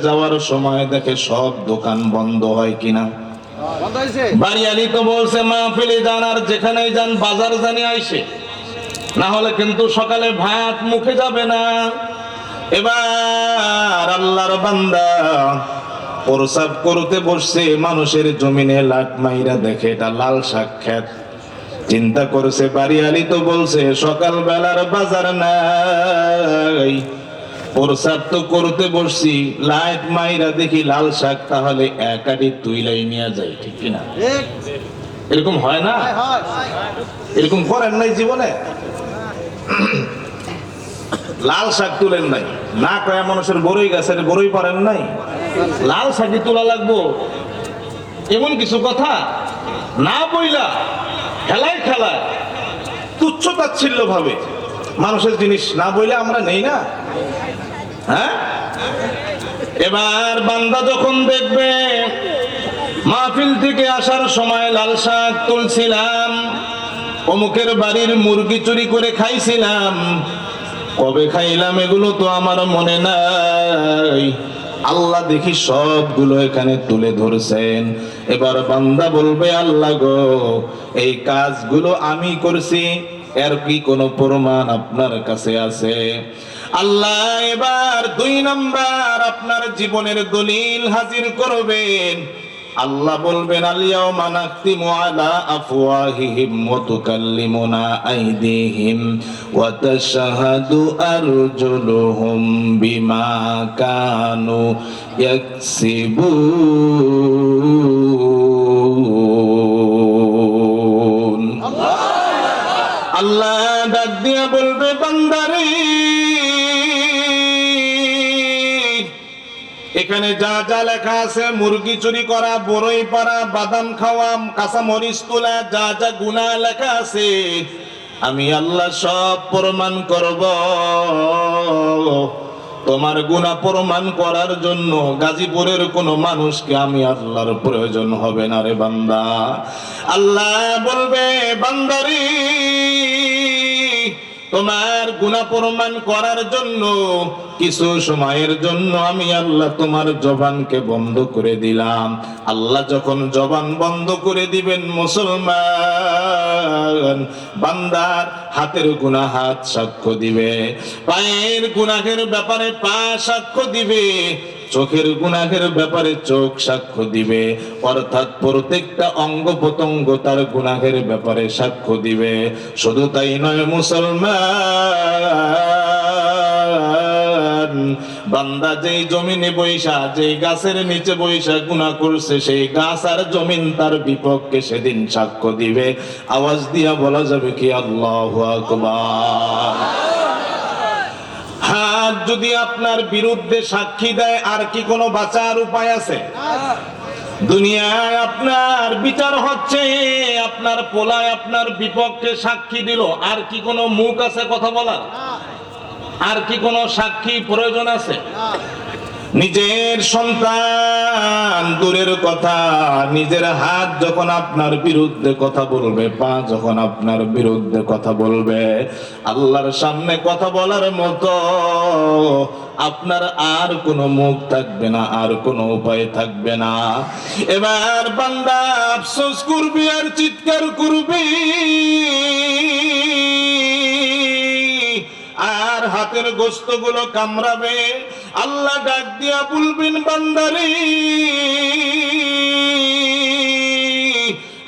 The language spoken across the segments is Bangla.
যাওয়ার সময় দেখে সব দোকান বন্ধ হয় কিনা। বাড়িয়ালি তো বলছে মাহফিলে যান আর যেখানেই যান বাজার জানি আইসে, না হলে কিন্তু সকালে ভাত মুখে যাবে না। এবার আল্লাহর বান্দা প্রসাব করতে বসছে, মানুষের জমিনে লাট মাইরা দেখে এটা লাল শাক ক্ষেত। চিন্তা করছে, বাড়িয়ালি তো বলছে সকাল বেলার বাজার নাই, প্রসাব তো করতে বসছি, লাইট মাইরা দেখি লাল শাক, তাহলে একাডি তুইলাই নিয়ে যায়, ঠিক কিনা? এরকম হয় না? এরকম করেন নাই জীবনে? লাল শাক তুলেন নাই, না কয়া মানুষের বড়ই গাছের বড়ই পারেন নাই, লাল শাকই তোলা লাগবো এমন কিছু কথা না বইলা খেলায় খেলায় তুচ্ছ তাচ্ছিল্য ভাবে মানুষের জিনিস না বইলে আমরা নেই না। হ্যাঁ, এবার বান্দা যখন দেখবে মাহফিল থেকে আসার সময় লাল শাক তুলছিলাম, অমুকের বাড়ির মুরগি চুরি করে খাইছিলাম, কবে খাইলাম এগুলো তো আমার মনে নাই, আল্লাহ দেখি সবগুলো এখানে তুলে ধরছেন। এবার বান্দা বলবে, আল্লাহ গো, এই কাজগুলো আমি করছি, এর কি কোনো প্রমাণ আপনার কাছে আছে? আল্লাহ এবার 2 নাম্বার আপনার জীবনের দলিল হাজির করবেন। আল্লাহ বলবেন, আল-ইয়াওমা নাখতিমু আলা আফওয়াহিহিম ওয়া তুকাল্লিমুনা আইদিহিম ওয়া তাশহাদু আরজুলুহুম বিমা কানু ইয়াকসিবুন। আল্লাহ ডাক দিয়া বলবে, বান্দারে, এখানে যা যা লেখা আছে, মুরগি চুরি করা, বড়ই পাড়া, বাদাম খাওয়া, কাঁচা মরিচ তোলা, যা যা গুনাহ লেখা আছে, আমি আল্লাহ সব প্রমাণ করব। তোমার গুনাহ প্রমাণ করার জন্য গাজীপুরের কোন মানুষকে আমি আল্লাহর প্রয়োজন হবে না রে বান্দা। আল্লাহ বলবে, বান্দারে, তোমার গুনাহ প্রমাণ করার জন্য কিছু সময়ের জন্য আমি আল্লাহ তোমার জবানকে বন্ধ করে দিলাম। আল্লাহ যখন জবান বন্ধ করে দিবেন, মুসলমান বান্দার হাতের গুনাহ হাত সাক্ষ্য দিবে, পায়ের গুনাহের ব্যাপারে পা সাক্ষ্য দিবে, চোখের গুনাহের ব্যাপারে চোখ সাক্ষ্য দিবে, অর্থাৎ প্রত্যেকটা অঙ্গ প্রত্যঙ্গ তার গুনাহের ব্যাপারে সাক্ষ্য দিবে। শুধু তাই নয় মুসলমান, বান্দা যেই জমিনে বৈশা, যেই গাছের নিচে বৈশা গুনাহ করছে, সেই গাছ আর জমিন তার বিপক্ষে সেদিন সাক্ষ্য দিবে। আওয়াজ দিয়া বলা যাবে কি আল্লাহু আকবার? হাত যদি আপনার বিরুদ্ধে সাক্ষী দেয়, আর কি কোনো বাঁচার উপায় আছে? দুনিয়ায় আপনার বিচার হচ্ছে, আপনার পোলায় আপনার বিপক্ষে সাক্ষী দিল, আর কি কোনো মুখ আছে কথা বলার? আর কি কোনো সাক্ষী প্রয়োজন আছে? নিজের সন্তান দূরের কথা, নিজের হাত যখন আপনার বিরুদ্ধে কথা বলবে, পা যখন আপনার বিরুদ্ধে কথা বলবে, আল্লাহর সামনে কথা বলার মতো আপনার আর কোনো মুখ থাকবে না, আর কোনো উপায় থাকবে না। এবার বান্দা আফসোস করবি আর চিৎকার করবি, আর হাতের গোশতগুলো কামড়াবে। আল্লাহ ডাক দিয়া বলবেন, বান্দারে,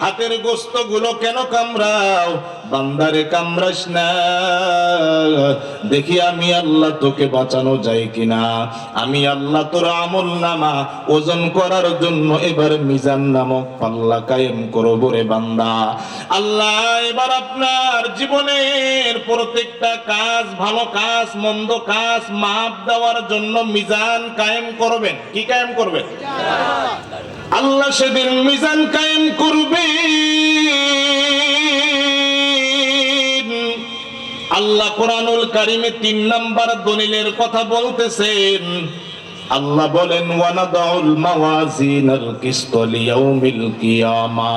হাতের গোশতগুলো কেন কামড়াও? বান্দারে কামড়াস না, দেখি আমি আল্লাহ তোকে বাঁচানো যায় কিনা। আমি আল্লাহ তোর আমল নামা ওজন করার জন্য এবার মিজান নামক পাল্লা কায়েম করব রে বান্দা। আল্লাহ এবার আপনার জীবনের প্রত্যেকটা কাজ, ভালো কাজ, মন্দ কাজ মাপ দেওয়ার জন্য মিজান কায়েম করবেন। কি কায়েম করবেন? আল্লাহ সেদিন মিজান কায়েম করবে। আল্লাহ কোরআনুল কারিমে 3 নাম্বার দলিলের কথা বলতেছেন। আল্লাহ বলেন, ওয়ানাদাউল মাওয়াজিনাল কিসত লিয়াউমিল কিয়ামা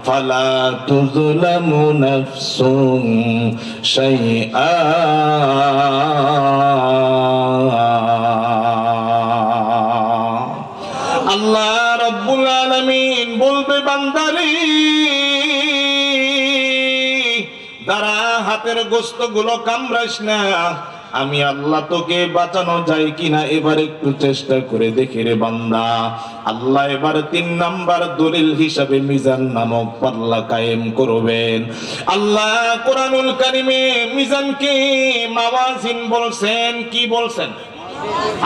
ফালা তুযলামু নাফসুন শাইআ। আল্লাহ রাব্বুল আলামিন বলবে বান্দারে দাঁড়া, হাতের গোশত গুলো কামড়াস না, আমি আল্লাহ তোকে বাঁচানো যায় কিনা এবার একটু চেষ্টা করে দেখি রে বান্দা। আল্লাহ এবার 3 নাম্বার দলিল হিসাবে মিজান নামক পাল্লা কায়েম করবেন। আল্লাহ কোরআনুল কারিমে মিজানকে মাওয়াজিন বলছেন। কি বলছেন?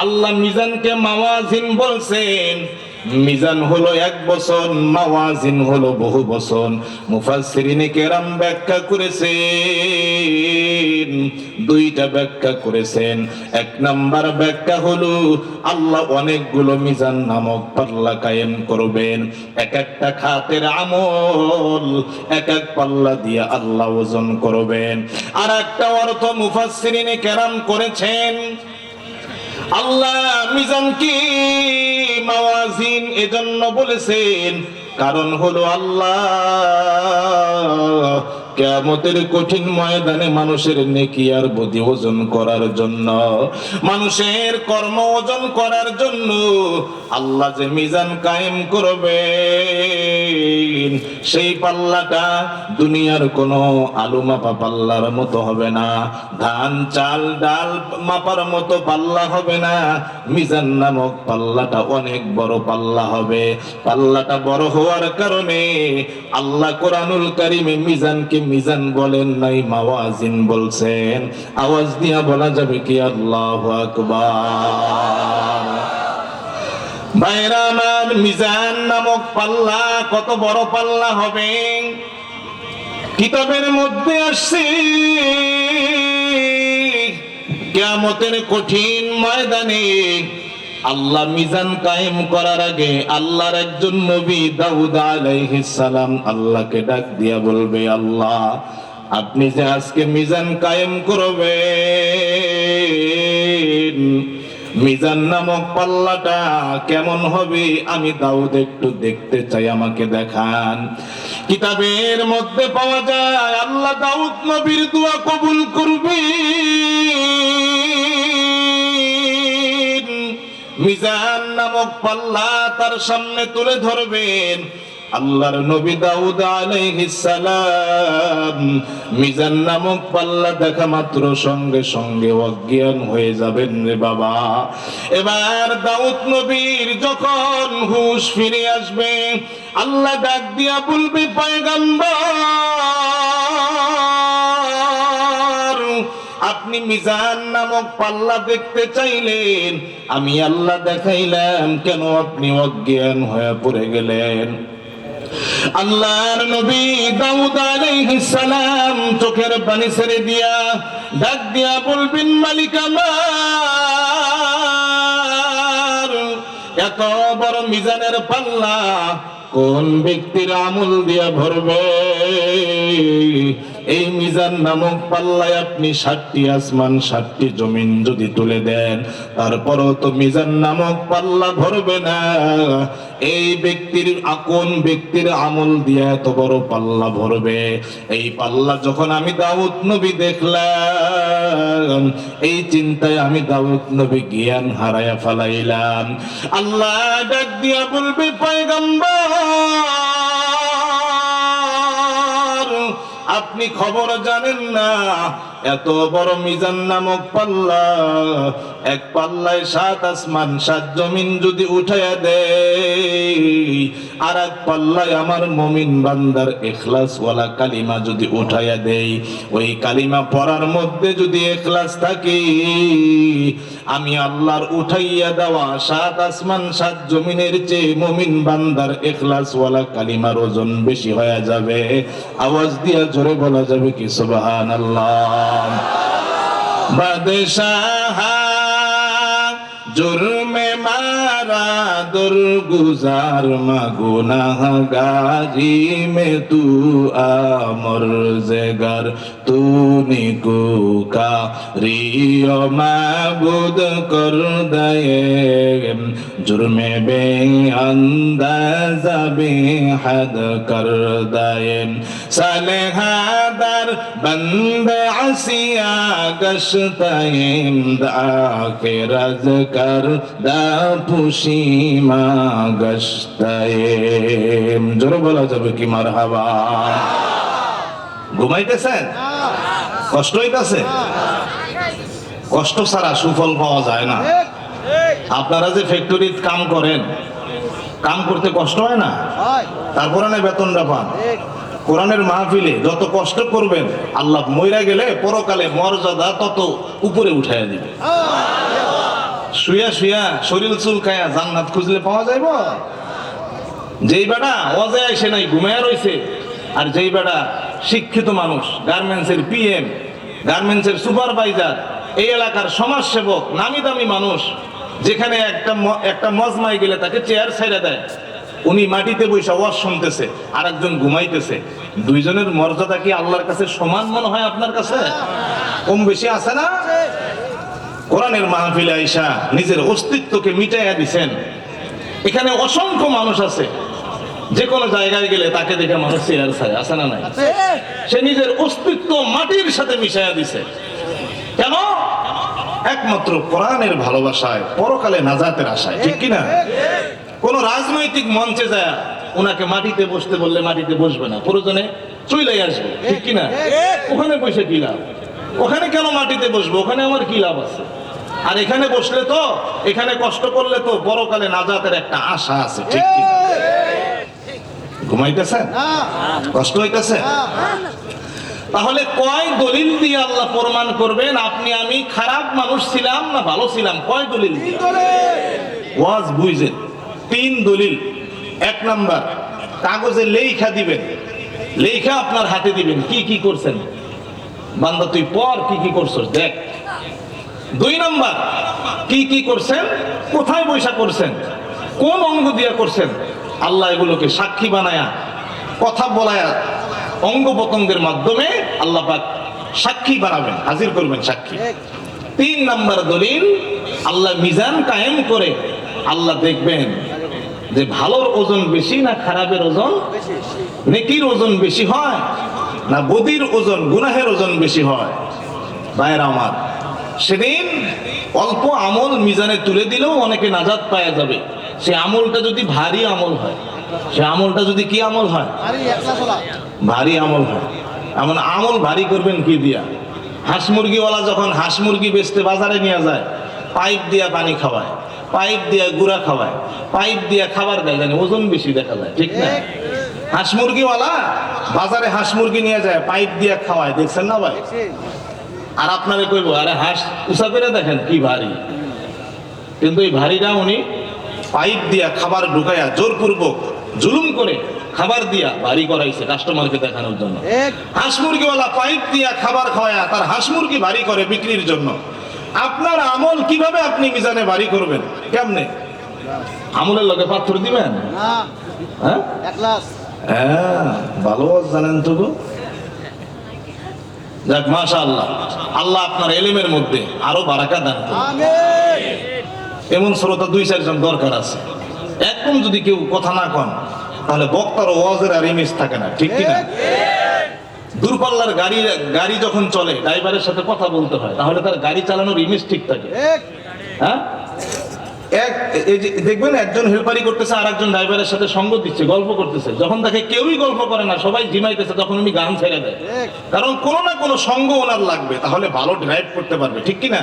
আল্লাহ মিজানকে মাওয়াজিন বলছেন। মিজান হলো 1 বছর, মাওয়াজিন হলো বহু বছর। মুফাসসিরিনে কেরাম ব্যাখ্যা করেছেন, 2টা ব্যাখ্যা করেছেন। 1 নাম্বার ব্যাখ্যা হলো আল্লাহ অনেকগুলো মিজান নামক পাল্লা কায়েম করবেন। এক একটা খাতের আমল এক এক পাল্লা দিয়ে আল্লাহ ওজন করবেন। আর একটা অর্থ মুফাসসিরিনে কেরাম করেছেন, আল্লাহ মিজান কি মাওয়াজিন এজন্য বলেছেন, কারণ হলো আল্লাহ কিয়ামতের কঠিন ময়দানে মানুষের নেকি আর বদি ওজন করার জন্য, মানুষের কর্ম ওজন করার জন্য আল্লাহ যে মিজান কায়েম করবেন, সেই পাল্লাটা দুনিয়ার কোনো আলু মাপা পাল্লার মতো হবে না, ধান চাল ডাল মাপার মতো পাল্লা হবে না। মিজান নামক পাল্লাটা অনেক বড় পাল্লা হবে। পাল্লাটা বড় হওয়ার কারণে আল্লাহ কোরআনুল কারিমে মিজানকে মিজান বলেন নাই, মাওয়াজিন বলছেন। আওয়াজ দিয়া বলা যাবে কি আল্লাহু আকবার। ভাইরা আমার, মিজান নামক পাল্লা কত বড় পাল্লা হবে? কিতাবের মধ্যে আসছে কিয়ামতের কঠিন ময়দানে আল্লাহ মিজান কায়েম করার আগে আল্লাহর একজন নবী দাউদ আলাইহিস সালাম আল্লাহকে ডাক দিয়া বলবে, আল্লাহ আপনি যে আজকে মিজান কায়েম করবেন, মিজান নামক পাল্লাটা কেমন হবে আমি দাউদ একটু দেখতে চাই, আমাকে দেখান। কিতাবের মধ্যে পাওয়া যায় আল্লাহ দাউদ নবীর দোয়া কবুল করবে, মিজান নামক পাল্লা তার সামনে তুলে ধরবেন। আল্লাহর নবী দাউদ আলাইহিস সালাম মিজান নামক পাল্লা দেখা মাত্র সঙ্গে সঙ্গে অজ্ঞান হয়ে যাবেন রে বাবা। এবার দাউদ নবীর যখন হুঁশ ফিরে আসবে, আল্লাহ ডাক দিয়া বলবে, পয়গম্বর আপনি মিজান নামক পাল্লা দেখতে চাইলেন, আমি আল্লাহ দেখাইলাম, কেন আপনি অজ্ঞান হয়ে পড়ে গেলেন? আল্লাহর নবী দাউদ আলাইহিস সালাম চোখের পানি ছেড়ে দিয়া ডাক দিয়া বলবেন, মালিক আমার, এত বড় মিজানের পাল্লা কোন ব্যক্তির আমল দিয়া ভরবে? এই মিজান নামক পাল্লায় আপনি 7টি আসমান 7টি জমিন যদি তুলে দেন, তারপরও তো মিজান নামক পাল্লা ভরবে না। এই ব্যক্তির কোন ব্যক্তির আমল দিয়ে এত বড় পাল্লা ভরবে? এই পাল্লা যখন আমি দাউদ নবী দেখলাম, এই চিন্তায় আমি দাউদ নবী জ্ঞান হারায়া ফেলাইলাম। আল্লাহ ডাক দিয়া বলবে, পয়গম্বর আপনি খবর জানেন না, এত বড় মিজান নামক পাল্লা, এক পাল্লায় 7 আসমান 7 জমিন যদি উঠাইয়া দেয়, আর এক পাল্লায় আমার মুমিন বান্দার ইখলাস ওয়ালা কালিমা যদি উঠাইয়া দেই, ওই কালিমা পড়ার মধ্যে যদি ইখলাস থাকে, আমি আল্লাহর উঠাইয়া দেওয়া 7 আসমান 7 জমিনের চেয়ে মুমিন বান্দার ইখলাস ওয়ালা কালিমার ওজন বেশি হয়ে যাবে। আওয়াজ দিয়া জোরে বলা যাবে কি সুবহানাল্লাহ। বাদশাহ जुर्मे मारा दुर्गुजार गुनाहगारी में तू आमर जेगर तूने को का रियो माबूद कर दे जुर्मे बे अंदाजा बेहद कर दे सालेहादर बंदे आसिया गश्ताइम दाखिरज कर दा সীমা গস্তায়েম। জোরে বলা যাবে কি মারহাবা? ঘুমাইতেছেন? কষ্ট হইতাছে? কষ্ট ছাড়া সুফল পাওয়া যায় না। আপনারা যে ফ্যাক্টরিতে কাম করেন, কাম করতে কষ্ট হয় না? তারপরে না বেতনটা পান। কোরআনের মাহফিলে যত কষ্ট করবেন, আল্লাহ মইরা গেলে পরকালে মর্যাদা তত উপরে উঠাইয়া দিবে। শুয়া শুয়া শরীর চুলকায়া জান্নাত খুঁজলে পাওয়া যাইব? যেই বেটা ওয়াজে আইসে নাই, ঘুমায়া রইছে, আর যেই বেটা শিক্ষিত মানুষ, গার্মেন্টসের পিএম, গার্মেন্টসের সুপারভাইজার, এই এলাকার সমাজসেবক, নামি দামি মানুষ, যেখানে একটা মজমায় গেলে তাকে চেয়ার ছেড়ে দেয়, উনি মাটিতে বসে ওয়াজ শুনতেছে আর একজন ঘুমাইতেছে, দুইজনের মর্যাদা কি আল্লাহর কাছে সমান মনে হয় আপনার কাছে? কম বেশি আছে না? কোরআনের মাহফিলে আইসা নিজের অস্তিত্বকে মিটাইয়া দিছেন। এখানে অসংখ্য মানুষ আছে, যে কোনো জায়গায় গেলে তাকে দেখে মানুষ চেয়ার ছায়, আছে না নাই? সে নিজের অস্তিত্ব মাটির সাথে মিশাইয়া দিছে। কেন? একমাত্র কোরআনের ভালোবাসায়, পরকালে নাজাতের আশায়, ঠিক কিনা? কোন রাজনৈতিক মঞ্চে যায় ওনাকে মাটিতে বসতে বললে মাটিতে বসবে না, প্রয়োজনে চইলাই আসবে, ঠিক কিনা? ওখানে বসে কি লাভ? ওখানে কেন মাটিতে বসবো? ওখানে আমার কি লাভ আছে? আর এখানে বসলে তো, এখানে কষ্ট করলে তো পরকালে নাজাতের একটা আশা আছে, ঠিক কিনা? ঘুমাইতেছে? কষ্ট হইতেছে? তাহলে কয় দলিল দিয়ে আল্লাহ প্রমাণ করবেন আপনি আমি খারাপ মানুষ ছিলাম না ভালো ছিলাম? কয় দলিল দিয়ে? ওয়াজ বুঝেন, 3 দলিল। 1 নাম্বার, কাগজে লেখা দিবেন, লেখা আপনার হাতে দিবেন, কি কি করছেন বান্দা, তুই পর কি কি করছস দেখ। 2 নাম্বার, কি কি করছেন, কোথায় বৈশা করছেন, কোন অঙ্গ দিয়া করছেন, আল্লাহ এগুলোকে সাক্ষী বানায়া, কথা বলায়া, অঙ্গ প্রত্যঙ্গের মাধ্যমে আল্লাহ পাক সাক্ষী বানাবেন, হাজির করবেন সাক্ষী। 3 নাম্বার দলিল, আল্লাহ মিজান কায়েম করে আল্লাহ দেখবেন যে ভালোর ওজন বেশি না খারাপের ওজন, নেকির ওজন বেশি হয় না বদির ওজন, গুনাহের ওজন বেশি হয়। ভাইরা আমার, সেদিন অল্প আমল মিজানে তুলে দিলেও অনেকে নাজাত পাওয়া যাবে। সে আমলটা যদি ভারী আমল হয়, সে আমলটা যদি কি আমল হয়, ভারী আমল হয়। এমন আমল ভারী করবেন কি দিয়া? হাঁস মুরগিওয়ালা যখন হাঁস মুরগি বেচতে বাজারে নিয়ে যায়, পাইপ দিয়া পানি খাওয়ায়, পাইপ দিয়া গুড়া খাওয়ায়, পাইপ দিয়া খাবার দেয়, জানি ওজন বেশি দেখা যায়, ঠিক না? হাঁস মুরগিওয়ালা বাজারে হাঁস মুরগি নিয়ে যায়, পাইপ দিয়া খাওয়ায়, দেখছেন না ভাই? আর আপনারে কইব, আরে হাঁস উঁচা করে দেখেন কি ভারী, কিন্তু এই ভারীটা উনি পাইপ দিয়া খাবার ঢুকাইয়া জোরপূর্বক জুলুম করে খাবার দিয়া ভারী করাইছে কাস্টমারকে দেখানোর জন্য। হাঁস মুরগিওয়ালা পাইপ দিয়া খাবার খাওয়ায়া তার হাঁস মুরগি ভারী করে বিক্রির জন্য। আপনার আমল কিভাবে আপনি মিজানে ভারী করবেন? কেমনে? আমলের লগে পাথর দিবেন? হ্যাঁ, ভালো জানেন তো। যাক, মাশাআল্লাহ, আল্লাহ আপনার ইলমের মধ্যে আরো বারাকা দান করুন। এমন শ্রোতা 2-4 জন দরকার আছে। একদম যদি কেউ কথা না কন, তাহলে বক্তার ওয়াজের আর ইমেজ থাকে না, ঠিক কিনা? দূরপাল্লার গাড়ি যখন চলে, ড্রাইভারের সাথে কথা বলতে হয়, তাহলে তার গাড়ি চালানোর ইমেজ ঠিক থাকে। হ্যাঁ, দেখবেন একজন হেল্পারি করতেছে আর একজন ড্রাইভারের সাথে সঙ্গ দিচ্ছে, গল্প করতেছে, যখন দেখে কেউই গল্প করে না, সবাই জিমাইতেছে, তখন উনি গান ছেড়ে দেয়, কারণ কোনো না কোনো সঙ্গ ওনার লাগবে, তাহলে ভালো ড্রাইভ করতে পারবে, ঠিক কিনা?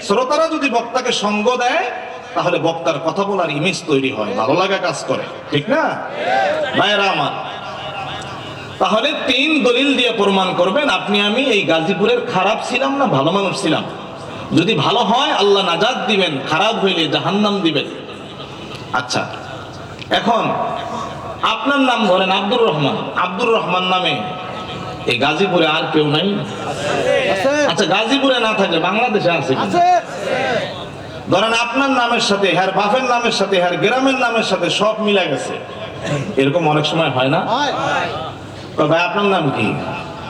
শ্রোতারা যদি বক্তাকে সঙ্গ দেয়, তাহলে বক্তার কথা বলার ইমেজ তৈরি হয়, ভালো লাগা কাজ করে, ঠিক না? ভাইরা আমার, তাহলে 3 দলিল দিয়ে প্রমাণ করবেন আপনি আমি এই গাজীপুরের খারাপ ছিলাম না ভালো মানুষ ছিলাম। যদি ভালো হয় আল্লাহ নাজাত দিবেন, খারাপ হইলে জাহান্নাম দিবেন। আচ্ছা, এখন আপনার নাম ধরেন আব্দুর রহমান, আব্দুর রহমান নামে এই গাজীপুরে আর কেউ নাই? আচ্ছা, গাজীপুরে না থাকলে বাংলাদেশে আছে? ধরেন আপনার নামের সাথে হ্যার বাপের নামের সাথে হ্যার গ্রামের নামের সাথে সব মিলা গেছে, এরকম অনেক সময় হয় না? ভাই আপনার নাম কি?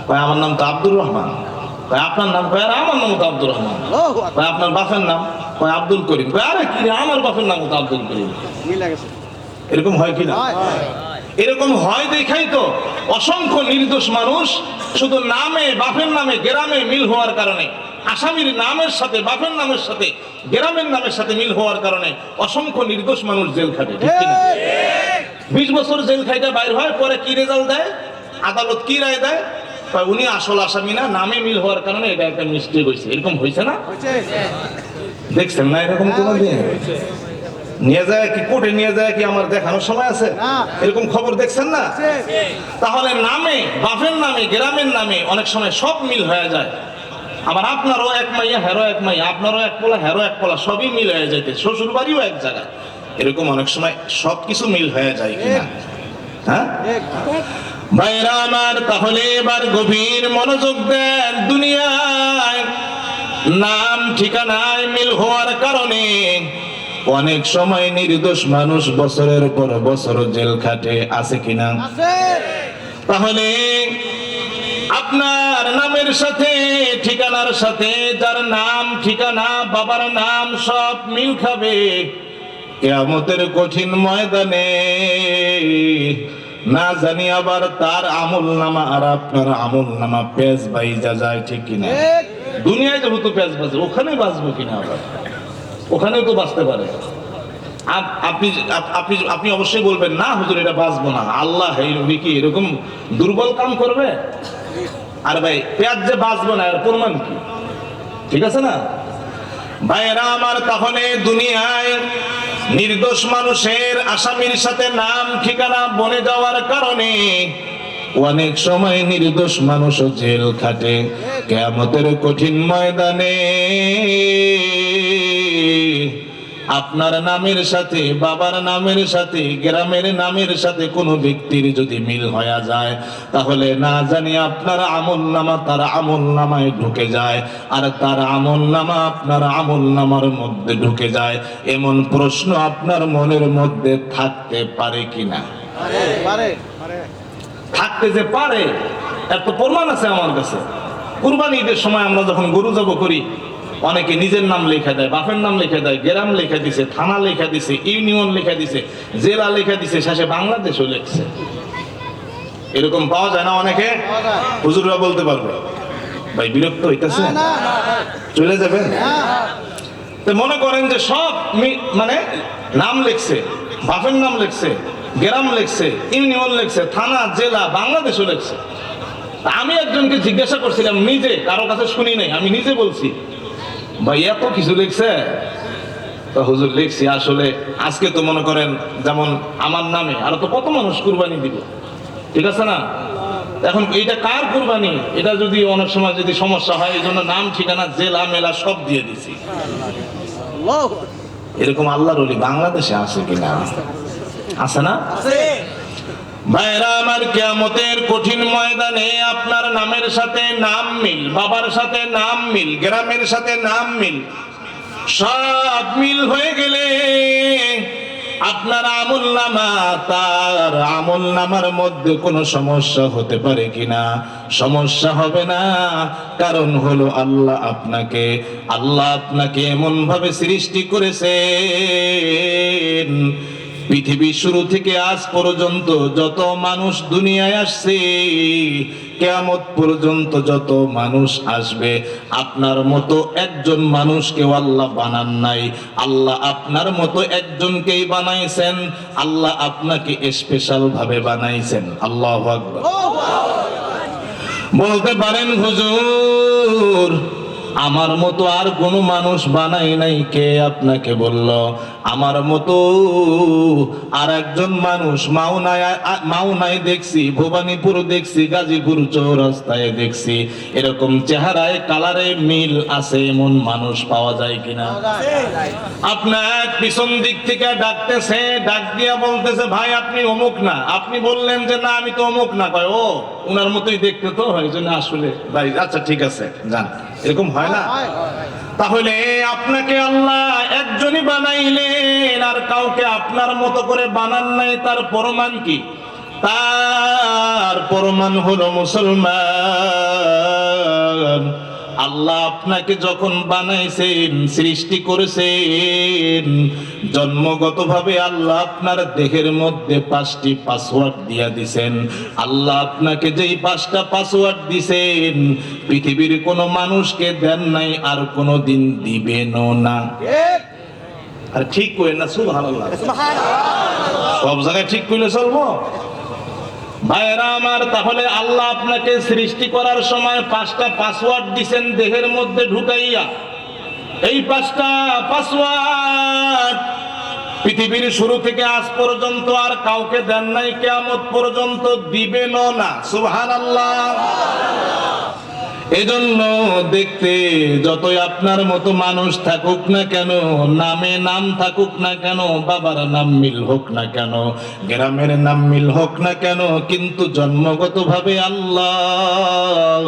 ভাই আমার নাম তো আব্দুর রহমান। ভাই আপনার নাম? ভাই আর আমার নাম তো আব্দুর রহমান। ভাই আপনার বাপের নাম? ভাই আব্দুল করিম। ভাই আরে কি, আমার বাপের নাম তো আব্দুল করিম। এরকম হয় কি না? এরকম হয় দেখাই তো অসংখ্য নির্দোষ মানুষ শুধু নামে, বাপের নামে, গ্রামে মিল হওয়ার কারণে আসামির নামের সাথে, বাপের নামের সাথে, গ্রামের নামের সাথে মিল হওয়ার কারণে অসংখ্য নির্দোষ মানুষ জেল খাটে, ঠিক কিনা? 20 বছর জেল খাইতে বাইর হয়, পরে কি রেজাল্ট দেয়, আদালত কি রায় দেয়, উনি আসল আসামি না, নামে মিল হওয়ার কারণে এটা একটা মিস্টেক হয়েছে। এরকম হয়েছে না? দেখছেন না এরকম কোনো দিন? নিয়ে যায় কি কোর্টে নিয়ে যায় কি আমার দেখানোর সময় আছে? এরকম খবর দেখছেন না? তাহলে নামে, বাপের নামে, গ্রামের নামে অনেক সময় সব মিল হয়ে যায়। আবার আপনারও এক মাইয়া, হেরো এক মাইয়া, আপনারও এক পোলা, হেরো এক পোলা, সবই মিল হয়ে যাইতে, শ্বশুর বাড়িও এক জায়গায়। এরকম অনেক সময় সবকিছু মিল হয়ে যায় কিনা? হ্যাঁ ভাইরা আমার, তাহলে এবার গভীর মনোযোগ দেন। দুনিয়ায় নাম ঠিকানায় মিল হওয়ার কারণে অনেক সময় নির্দোষ মানুষ বছরের পর বছর জেল খাটে, আছে কিনা? তাহলে আপনার নামের সাথে, ঠিকানার সাথে, যার নাম ঠিকানা, বাবার নাম সব মিল খাবে, কিয়ামতের কঠিন ময়দানে না জানি আবার তার আমল নামা আর আপনার আমল নামা পেজ বাইজা যায়, ঠিক কিনা? দুনিয়ায় যেহেতু পেজ বাজে, ওখানে বাঁচবো কিনা? আবার ওখানেও তো বাঁচতে পারে। আপনি আপনি আপনি অবশ্যই বলবেন না হুজুর এটা বাঁচবো না, আল্লাহ এই নবী কি এরকম দুর্বল কাম করবে? আর ভাই পেঁয়াজ যে বাঁচবো না এর প্রমাণ কি? ঠিক আছে না ভাইরা আমার? তাহলে দুনিয়ায় নির্দোষ মানুষের আসামির সাথে নাম ঠিকানা বনে যাওয়ার কারণে অনেক সময় নির্দোষ মানুষও জেল খাটে। কিয়ামতের কঠিন ময়দানে আপনার নামের সাথে, বাবার নামের সাথে, গ্রামের নামের সাথে কোনো ব্যক্তির যদি মিল হয়ে যায়, তাহলে না জানি আপনার আমল নামা তার আমল নামায় ঢুকে যায়, আর তার আমল নামা আপনার আমল নামার মধ্যে ঢুকে যায়। এমন প্রশ্ন আপনার মনের মধ্যে থাকতে পারে কিনা? থাকতে যে পারে এত প্রমাণ আছে আমার কাছে। কুরবানি ঈদের সময় আমরা যখন গরু জবাই করি, অনেকে নিজের নাম লেখা দেয়, বাপের নাম লেখা দেয়, গ্রাম লেখা দিছে, থানা লেখা দিছে, ইউনিয়ন লেখা দিছে, জেলা লেখা দিছে, শেষে বাংলাদেশও লেখছে। এরকম পাওয়া যায় না অনেকে? হুজুররা বলতে পারবে। ভাই বিরক্ত হইতেছে? চলে যাবেন? তো মনে করেন যে সব মানে নাম লেখছে, বাপের নাম লেখছে, গ্রাম লেখছে, ইউনিয়ন লেখছে, থানা, জেলা, বাংলাদেশও লেখছে। আমি একজনকে জিজ্ঞাসা করছিলাম, নিজে কারো কাছে শুনি নাই, আমি নিজে বলছি, ভাই এত কিছু লিখছে? তো হুজুর লিখছি আসলে আজকে তো মনে করেন যেমন আমার নামে আরো তো কত মানুষ কুরবানি দিব, ঠিক আছে না? এখন এইটা কার কুরবানি, এটা যদি অনেক সময় যদি সমস্যা হয়, এই জন্য নাম ঠিকানা জেলা মেলা সব দিয়ে দিছি। এরকম আল্লাহর ওলি বাংলাদেশে আছে কিনা? আছে না? ভাইরা আমার, কিয়ামতের কঠিন ময়দানে আপনার নামের সাথে নাম মিল, বাবার সাথে নাম মিল, গ্রামের সাথে নাম মিল, সব মিল হয়ে গেলে আপনার আমল নামা তার আমল নামার মধ্যে কোনো সমস্যা হতে পারে কিনা? সমস্যা হবে না। কারণ হলো আল্লাহ আপনাকে এমন ভাবে সৃষ্টি করেছেন, পৃথিবী শুরু থেকে আজ পর্যন্ত যত মানুষ দুনিয়ায় আসছে, কিয়ামত পর্যন্ত যত মানুষ আসবে, আপনার মতো একজন মানুষকে আল্লাহ বানান নাই। আল্লাহ আপনার মতো একজনকেই বানাইছেন। আল্লাহ আপনাকে স্পেশাল ভাবে বানাইছেন। আল্লাহু আকবার। বলতে পারেন হুজুর আমার মতো আর কোন মানুষ বানাই নাই, কে আপনাকে বলল? আমার মতো আর একজন মানুষ মাওনায় দেখছি, ভবানীপুর দেখছি, গাজীপুর চৌরাস্তায় দেখছি, এরকম চেহারায় কালারে মিল আছে এমন মানুষ পাওয়া যায় কিনা? আপনার পিছন দিক থেকে ডাকতেছে, ডাক দিয়া বলতেছে, ভাই আপনি অমুক না। আপনি বললেন যে না আমি তো অমুক না। কয় ও উনার মতোই দেখতে তো, হয় জন্য আসলে ভাই আচ্ছা ঠিক আছে যান। এরকম হয় না? তাহলে আপনাকে আল্লাহ একজনই বানাইলেন আর কাউকে আপনার মতো করে বানান নাই, তার প্রমাণ কি? তার প্রমাণ হলো মুসলমান আল্লাহ আপনাকে যখন বানাইছেন, সৃষ্টি করেছেন, জন্মগতভাবে আল্লাহ আপনার দেহের মধ্যে 5টি পাসওয়ার্ড দিয়া দিছেন। আল্লাহ আপনাকে যেই 5টা পাসওয়ার্ড দিছেন, পৃথিবীর কোনো মানুষকে দেন নাই, আর কোনো দিন দিবেনও না। আর ঠিক করেন না, সুবহানাল্লাহ। সব জায়গায় ঠিক কইলে চলবো ভাইরা আমার? তাহলে আল্লাহ আপনাকে সৃষ্টি করার সময় 5টা পাসওয়ার্ড দিবেন দেহের মধ্যে ঢুকাইয়া। এই 5টা পাসওয়ার্ড পৃথিবীর শুরু থেকে আজ পর্যন্ত আর কাউকে দেন নাই, কিয়ামত পর্যন্ত দিবেনও না। সুবহানাল্লাহ। এজন্য দেখতে যতই আপনার মতো মানুষ থাকুক না কেন, নামে নাম থাকুক না কেন, বাবার নাম মিল হোক না কেন, গ্রামের নাম মিল হোক না কেন, কিন্তু জন্মগতভাবে আল্লাহ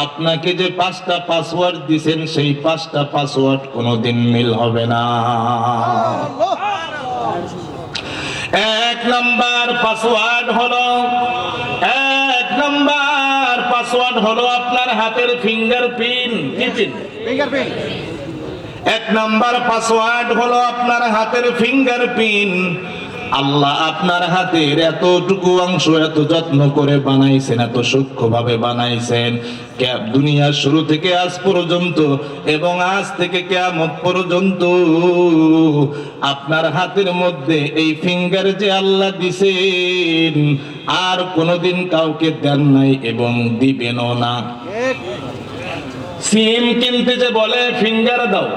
আপনাকে যে 5টা পাসওয়ার্ড দিবেন, সেই 5টা পাসওয়ার্ড কোনোদিন মিল হবে না। 1 নাম্বার পাসওয়ার্ড হলো, 1 নাম্বার পাসওয়ার্ড হলো আপনার হাতের ফিঙ্গারপ্রিন্ট। কি চিহ্ন? ফিঙ্গারপ্রিন্ট। 1 নাম্বার পাসওয়ার্ড হলো আপনার হাতের ফিঙ্গারপ্রিন্ট। আল্লাহ আপনার হাতের এতটুকু অংশ এত যত্ন করে বানাইছেন, এত সূক্ষ্মভাবে বানাইছেন। দুনিয়ার শুরু থেকে আজ পর্যন্ত এবং আজ থেকে কিয়ামত পর্যন্ত আপনার হাতের মধ্যে এই ফিঙ্গার যে আল্লাহ দিছেন, আর কোনোদিন কাউকে দেন নাই এবং দিবেনও না। সিম কিনতে যে বলে ফিঙ্গার দাও,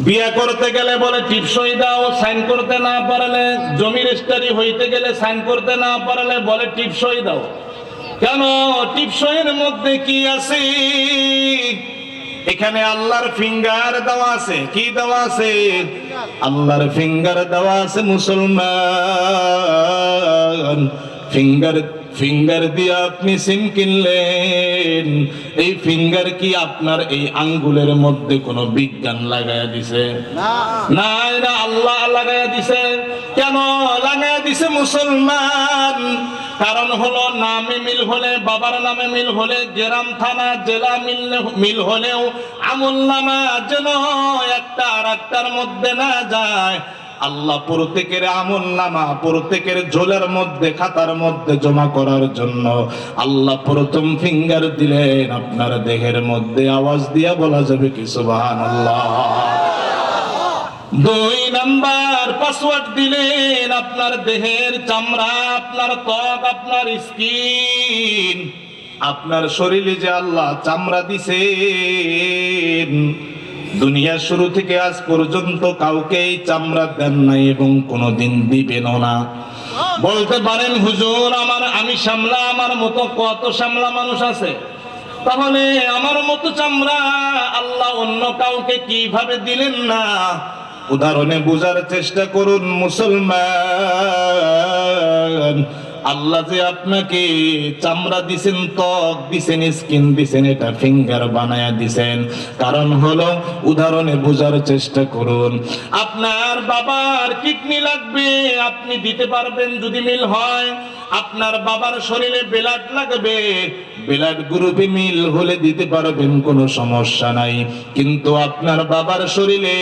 বিয়া করতে গেলে বলে টিপসই দাও, সাইন করতে না পারলে, জমি রেজিস্ট্রি হইতে গেলে সাইন করতে না পারলে বলে টিপসই দাও। কেন? টিপসইয়ের মধ্যে কি আছে? এখানে আল্লাহর ফিঙ্গার দেওয়া আছে। কি দেওয়া আছে? আল্লাহর ফিঙ্গার দেওয়া আছে। মুসলমান, ফিঙ্গার দিয়ে আপনি সিম কিনলেন, এই ফিঙ্গার কি আপনার এই আঙ্গুলের মধ্যে কোনো বিজ্ঞান লাগায়া দিছে? না, এটা আল্লাহ লাগায়া দিছে। কেন লাগায়া দিছে মুসলমান? কারণ হলো নামে মিল হলে, বাবার নামে মিল হলে, গ্রাম থানা জেলা মিল হলেও আমলনামা যেন একটা আর একটার মধ্যে না যায়। আল্লাহ প্রত্যেকের আমলনামা প্রত্যেকের ঝোলের মধ্যে, খাতার মধ্যে জমা করার জন্য আল্লাহ প্রথম ফিঙ্গার দিলেন আপনার দেহের মধ্যে। আওয়াজ দিয়া বলা যাবে কি সুবহানাল্লাহ? 2 নাম্বার পাসওয়ার্ড দিলেন আপনার দেহের চামড়া, আপনার ত্বক, আপনার স্কিন। আপনার শরীরে যে আল্লাহ চামড়া দিছেন, দুনিয়ার শুরু থেকে আজ পর্যন্ত কাউকে এই চামড়া দেন নাই এবং কোনোদিন দিবেনও না। বলতে পারেন হুজুর, আমি সামলা, আমার মতো কত সামলা মানুষ আছে, তাহলে আমার মতো চামড়া আল্লাহ অন্য কাউকে কিভাবে দিলেন না? উদাহরণে বোঝার চেষ্টা করুন মুসলমান। আল্লাহ যে আপনাকে চামড়া দিছেন, ত্বক দিছেন, স্কিন দিছেন, এটা ফিঙ্গার বানায়া দিছেন। কারণ হলো, উদাহরণে বোঝার চেষ্টা করুন। আপনার বাবার কিডনি লাগবে, আপনি দিতে পারবেন যদি মিল হয়। আপনার বাবার শরীরে ব্লাড লাগবে, ব্লাড গ্রুপে মিল হলে দিতে পারবেন, কোনো সমস্যা নাই। কিন্তু আপনার বাবার শরীরে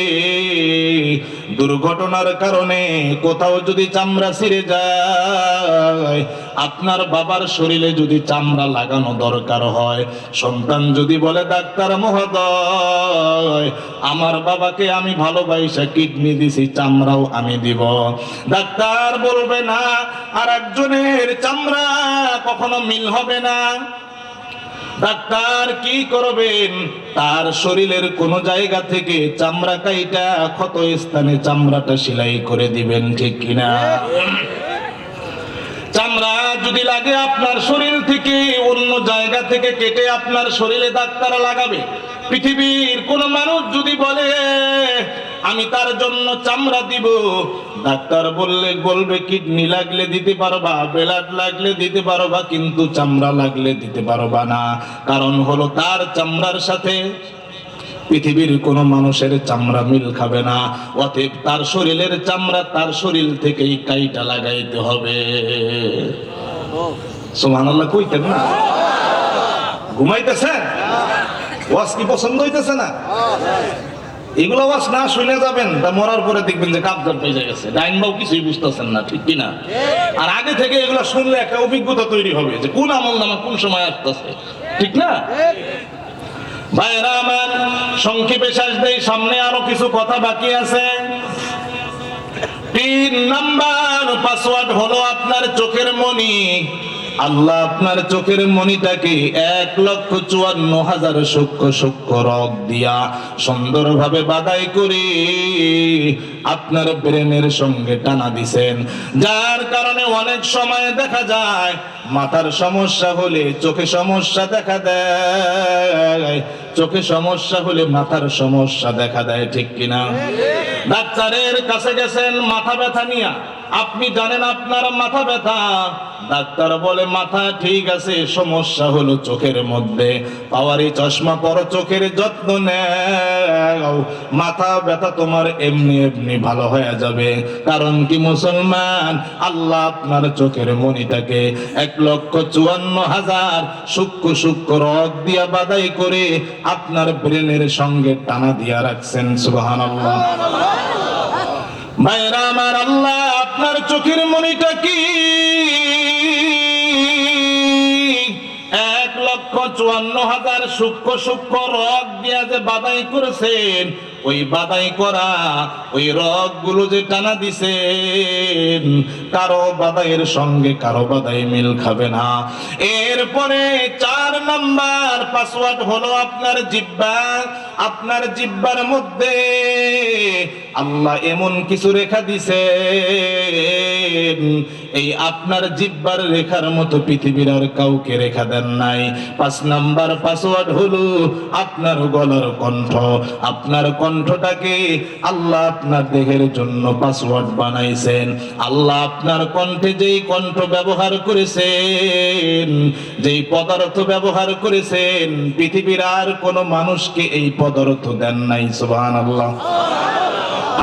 দুর্ঘটনার কারণে কোথাও যদি চামড়া ছিঁড়ে যায়, আপনার বাবার শরীরে যদি চামড়া লাগানো দরকার হয়, সন্তান যদি বলে ডাক্তার মহোদয়, আমার বাবাকে আমি ভালোবাসা কিডনি দিছি, চামড়াও আমি দিব, ডাক্তার বলবে না আর একজনের চামড়া কখনো মিল হবে না। ডাক্তার কি করবেন? তার শরীরের কোন জায়গা থেকে চামড়া কাইটা ক্ষত স্থানে চামড়াটা সেলাই করে দিবেন, ঠিক কিনা? চামড়া যদি লাগে আপনার শরীর থেকে, অন্য জায়গা থেকে কেটে আপনার শরীরে ডাক্তার লাগাবে। পৃথিবীর কোন মানুষ যদি বলে আমি তার জন্য চামড়া দিব, ডাক্তার বলবে কিডনি লাগলে দিতে পারবা, ব্লাড লাগলে দিতে পারবা, কিন্তু চামড়া লাগলে দিতে পারবা না। কারণ হলো, তার চামড়ার সাথে পৃথিবীর কোন মানুষের চামড়া মিল খাবে না। অতএব তার শরীরের চামড়া তার শরীর থেকেই কাইটা লাগাইতে হবে। সুবহানাল্লাহ কইতেন না? ঘুমাইতেছেন? ওয়াজ কি পছন্দ হইতেছে না? এগুলো ওয়াজ না শুনে যাবেন, তা মরার পরে দেখবেন যে কাপজার পেয়ে গেছে, ডাইন বাউ কিছুই বুঝতেছেন না, ঠিক কিনা? আর আগে থেকে এগুলো শুনলে একটা অভিজ্ঞতা তৈরি হবে যে কোন আমল নামা কোন সময় আসতেছে, ঠিক না? ভাইরা আমার, সংক্ষেপে শেষ দেই, সামনে আরো কিছু কথা বাকি আছে। 3 নাম্বার পাসওয়ার্ড হলো আপনার চোখের মনি। আল্লাহ আপনার চোখের মনিটাকে 1,54,000 সূক্ষ্ম সূক্ষ্ম রগ দিয়া সুন্দরভাবে বাধাই করে আপনার ব্রেনের সঙ্গে টানা দিছেন, যার কারণে অনেক সময় দেখা যায় মাথার সমস্যা হলে চোখে সমস্যা দেখা দেয়, চোখে সমস্যা হলে মাথার সমস্যা দেখা দেয়, ঠিক কিনা? ডাক্তারের কাছে গেছেন মাথা ব্যথা নিয়ে, আপনি জানেন আপনার মাথা ব্যথা, ডাক্তার বলে মাথা ঠিক আছে, সমস্যা হলো চোখের মধ্যে, পাওয়ারি চশমা পরো, চোখের যত্ন নেও, মাথা ব্যথা তোমার এমনি এমনি ভালো হয়ে যাবে। কারণ কি মুসলমান, আল্লাহ আপনার চোখের মনিটাকে 1,54,000 সূক্ষ্ম সূক্ষ্ম রগ দিয়া বাধাই করে আপনার ব্রেনের সঙ্গে টানা দিয়া রাখছেন। সুবহানাল্লাহ। ভাইরা আমার, আল্লাহ আপনার চোখের মনিটা কি 1,54,000 সূক্ষ্ম সূক্ষ্ম রগ দিয়া যে বাধাই করেছেন, ওই বাধাই করা ওই রগ গুলো যে টানা দিছেন, কারো বাধাইয়ের সঙ্গে কারো বাধাই মিল খাবে না। এরপরে 4 নাম্বার পাসওয়ার্ড হলো আপনার জিহ্বা। আপনার জিহ্বার মধ্যে আল্লাহ এমন কিছু রেখা দিছেন, এই আপনার জিহ্বার রেখার মতো পৃথিবীর আর কাউকে রেখা দেন নাই। 5 নাম্বার পাসওয়ার্ড হলো আপনার গলার কণ্ঠ। আপনার কণ্ঠটাকে আল্লাহ আপনার দেহের জন্য পাসওয়ার্ড বানাইছেন। আল্লাহ আপনার কণ্ঠে যেই কণ্ঠ ব্যবহার করেছেন, যেই পদার্থ ব্যবহার করেছেন, পৃথিবীর আর কোন মানুষকে এই পদার্থ দেন নাই। সুবহানাল্লাহ।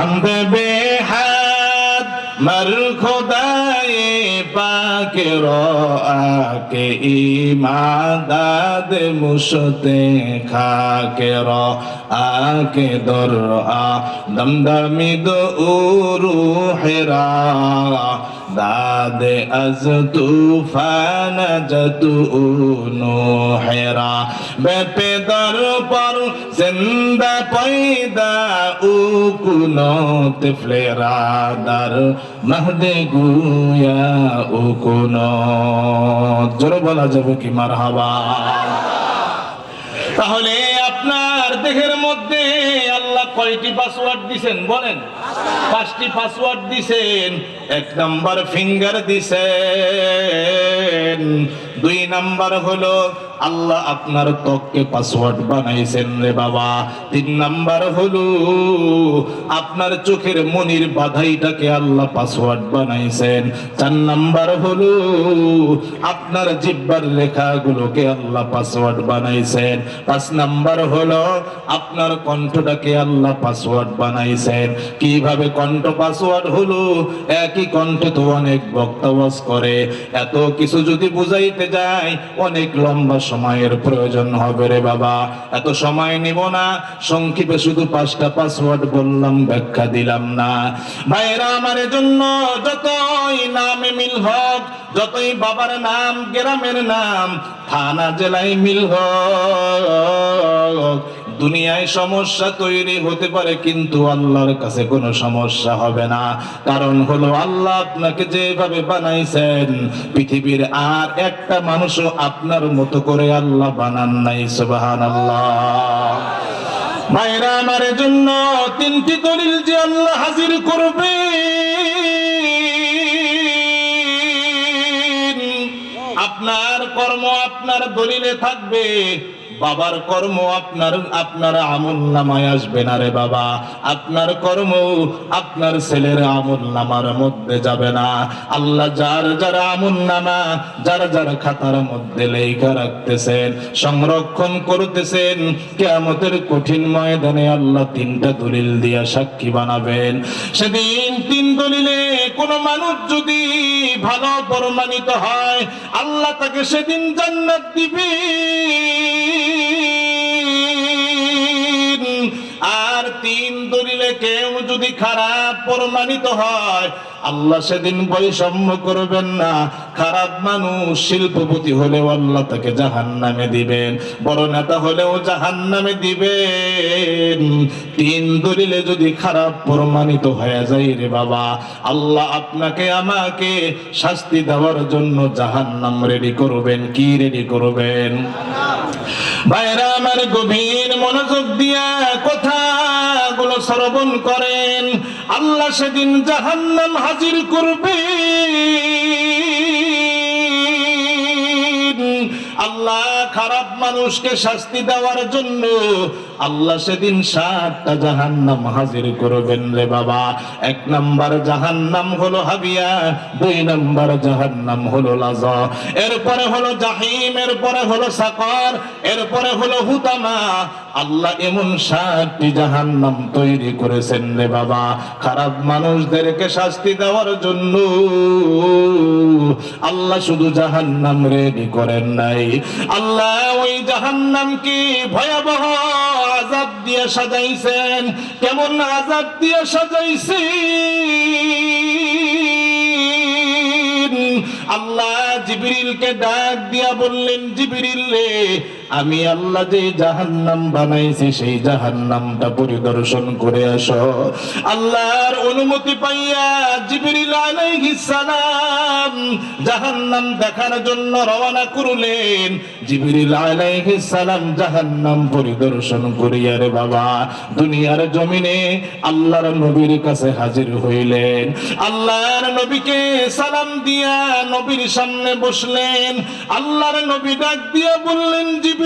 আন্দে বেহাদ মর খোদায়ে পাক কে ইমাদাদ মুশতে খাকে আকে দর দমদমি দো রুহেরা দাদে আজ তুফান জতু নোহেরা বেপে দর পর জিন্দা পয়দা উকুনো তিফলেরা দর মহদে গুয়া উকুনো। জোরে বলা যাবে কি মারহাবা? তাহলে আপনার দেহের মধ্যে আল্লাহ কয়টি পাসওয়ার্ড দিবেন বলেন? 5টি পাসওয়ার্ড দিবেন। 1 নাম্বার ফিঙ্গার দিবেন। 2 নাম্বার হলো আল্লাহ আপনার ত্বককে পাসওয়ার্ড বানাইছেন রে বাবা। 3 নাম্বার হলো আপনার চোখের মনির বাধাইটাকে আল্লাহ পাসওয়ার্ড বানাইছেন। 4 নাম্বার হলো আপনার জিহ্বার রেখাগুলোকে আল্লাহ পাসওয়ার্ড বানাইছেন। 5 নাম্বার হলো আপনার কণ্ঠটাকে আল্লাহ পাসওয়ার্ড বানাইছেন। কিভাবে কণ্ঠ পাসওয়ার্ড হলো? একই কণ্ঠে তো অনেক বক্তা ওয়াজ করে, এত কিছু যদি বুঝাইতে যায় অনেক লম্বা সময়ের প্রয়োজন হবে রে বাবা, এত সময় নিব না। সংক্ষেপে শুধু 5টা পাসওয়ার্ড বললাম, ব্যাখ্যা দিলাম না। ভাইরা আমার, জন্য যতই নামে মিল হোক, যতই বাবার নাম, গ্রামের নাম, থানা জেলায় মিল হোক, দুনিয়ায় সমস্যা তৈরি হতে পারে কিন্তু আল্লাহর কাছে কোনো সমস্যা হবে না। কারণ হলো আল্লাহ আপনাকে যেভাবে বানাইছেন, পৃথিবীর আর একটা মানুষও আপনার মতো করে আল্লাহ বানান নাই। সুবহানাল্লাহ। ভাইরা আমার, জন্য 3টি দলিল যে আল্লাহ হাজির করবে, আপনার কর্ম আপনার দলিলে থাকবে, বাবার কর্ম আপনার আমলনামায় আসবে না রে বাবা। আপনার কর্ম আপনার ছেলের আমলনামার মধ্যে যাবে না। আল্লাহ যার যার আমলনামা, যার যার খাতার মধ্যে লেখা রাখতেছেন, সংরক্ষণ করতেছেন, কিয়ামতের কঠিন ময়দানে আল্লাহ 3টা দলিল দিয়া সাক্ষী বানাবেন। সেদিন 3 দলিলে কোন মানুষ যদি ভালো প্রমাণিত হয়, আল্লাহ তাকে সেদিন জান্নাত দিবেন। তিন দলিলে কেউ যদি খারাপ প্রমাণিত হয়, আল্লাহ সেদিন বৈষম্য করবেন না। খারাপ মানুষ শিল্পপতি হলেও আল্লাহ তাকে জাহান্নামে দিবেন, বড় নেতা হলেও জাহান্নামে দিবেন। তিন দলিলে যদি খারাপ প্রমাণিত হয়ে যায় রে বাবা, আল্লাহ আপনাকে আমাকে শাস্তি দেওয়ার জন্য জাহান্নাম রেডি করবেন। কি রেডি করবেন? ভাইরা আমার, গভীর মনোযোগ দিয়া কথাগুলো শ্রবণ করেন। আল্লাহ সেদিন জাহান্নাম হাজির করবে। আল্লাহ খারাপ মানুষকে শাস্তি দেওয়ার জন্য আল্লাহ সেদিন 7টা জাহান্নাম হাজির করবেন রে বাবা। 1 নাম্বার জাহান্নাম হলো হাবিয়া, 2 নাম্বার জাহান্নাম হলো লাযা, এরপরে হলো জাহিম, এরপরে হলো সাকার, এরপরে হলো হুতামা। আল্লাহ এমন 7টি জাহান্নাম তৈরি করেছেন রে বাবা খারাপ মানুষদেরকে শাস্তি দেওয়ার জন্য। আল্লাহ শুধু জাহান্নাম রেডি করেন নাই, আল্লাহ ওই জাহান্নামকে ভয়াবহ আযাব দিয়ে সাজাইছেন। কেমন আযাব দিয়ে সাজাইছেন? আল্লাহ জিবরিলকে ডাক দিয়া বললেন, জিবরিল রে, আমি আল্লাহ যে জাহান্নাম বানাইছি সেই জাহান্নামটা পরিদর্শন করে আসো। আল্লাহর অনুমতি পাইয়া জিবরিল আলাইহিস সালাম জাহান্নাম দেখার জন্য রওনা করলেন। জিবরিল আলাইহিস সালাম জাহান্নাম পরিদর্শন করিয়া রে বাবা দুনিয়ার জমিনে আল্লাহর নবীর কাছে হাজির হইলেন। আল্লাহর নবীকে সালাম দিয়া নবীর সামনে বসলেন। আল্লাহর নবী ডাক দিয়া বললেন, জিবরিল,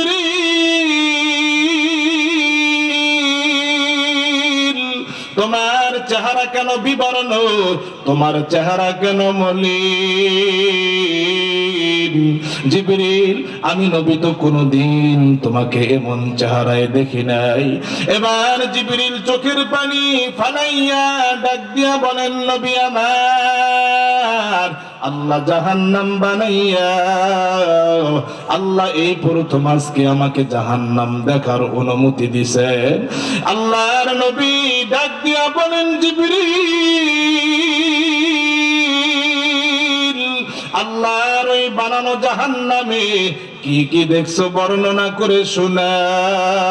তোমার চেহারা কেন বিবর্ণ, তোমার চেহারা কেন মলিন? জিবরিল, আমি নবী তো কোনদিন তোমাকে এমন চেহারায় দেখি নাই। এবার জিবরিল চোখের পানি ফালাইয়া ডাক দিয়া বলেন, নবী আমার, আল্লাহ জাহান্নাম বানাইয়া আল্লাহ এই প্রথম আজকে আমাকে জাহান্নাম দেখার অনুমতি দিছেন। আল্লাহর নবী ডাক দিয়া বলেন, জিবরিল, আল্লাহর ওই বানানো জাহান্নামে কি কি দেখছো বর্ণনা করে শোনাও।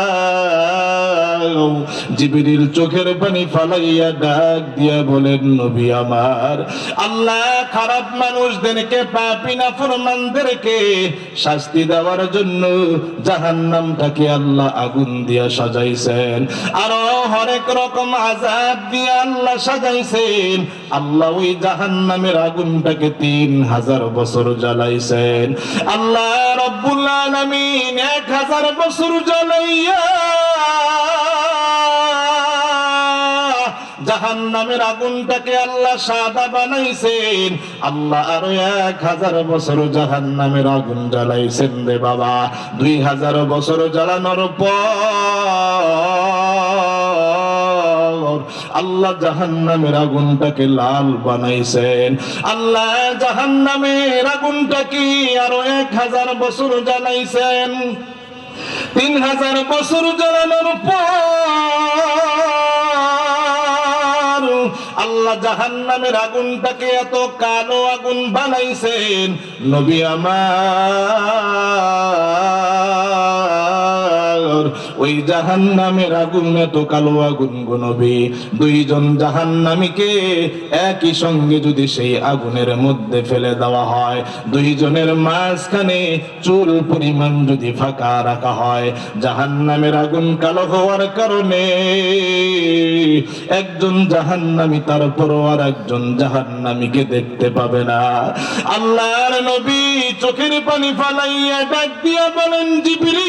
জিবরিল চোখের পানি ফালাইয়া ডাক দিয়া বলেন, নবী আমার, আল্লাহ খারাপ মানুষদেরকে, পাপী নাফরমানদেরকে শাস্তি দেওয়ার জন্য জাহান্নামটাকে আল্লাহ আগুন দিয়া সাজাইছেন, আরো হরেক রকম আযাব দিয়ে আল্লাহ সাজাইছেন। আল্লাহ ওই জাহান্নামের আগুনটাকে 3000 বছর জ্বালাইছেন। আল্লাহ রব্বুল আলামিন 1000 বছর জ্বালাইয়া জাহান্নামের আগুনটাকে আল্লাহ সাদা বানাইছেন। আল্লাহ আরো 1000 বছর জাহান্নামের আগুন জ্বালাইছেন রে বাবা। 2000 বছর জ্বালানোর পর আল্লাহ জাহান্নামের আগুনটাকে লাল বানাইছেন। আল্লাহ জাহান্নামের আগুনটাকে আরো 1000 বছর জ্বালাইছেন। 3000 বছর জ্বালানোর পর আল্লাহ জাহান্নামের আগুনটাকে এত কালো আগুন বানাইছেন, নবী আমার, ওই জাহান্নামের আগুন এত কালো আগুন গো নবী, 2 জন জাহান্নামীকে একই সঙ্গে যদি সেই আগুনের মধ্যে ফেলে দেওয়া হয়, 2 জনের মাঝখানে চুল পরিমাণ যদি ফাঁকা রাখা হয়, জাহান্নামের আগুন কালো হওয়ার কারণে একজন জাহান্নামী তারপরও আর একজন জাহান্নামীকে দেখতে পাবে না। আল্লাহর নবী চোখের পানি ফালাইয়া ডাক দিয়া বলেন, জিবরিল,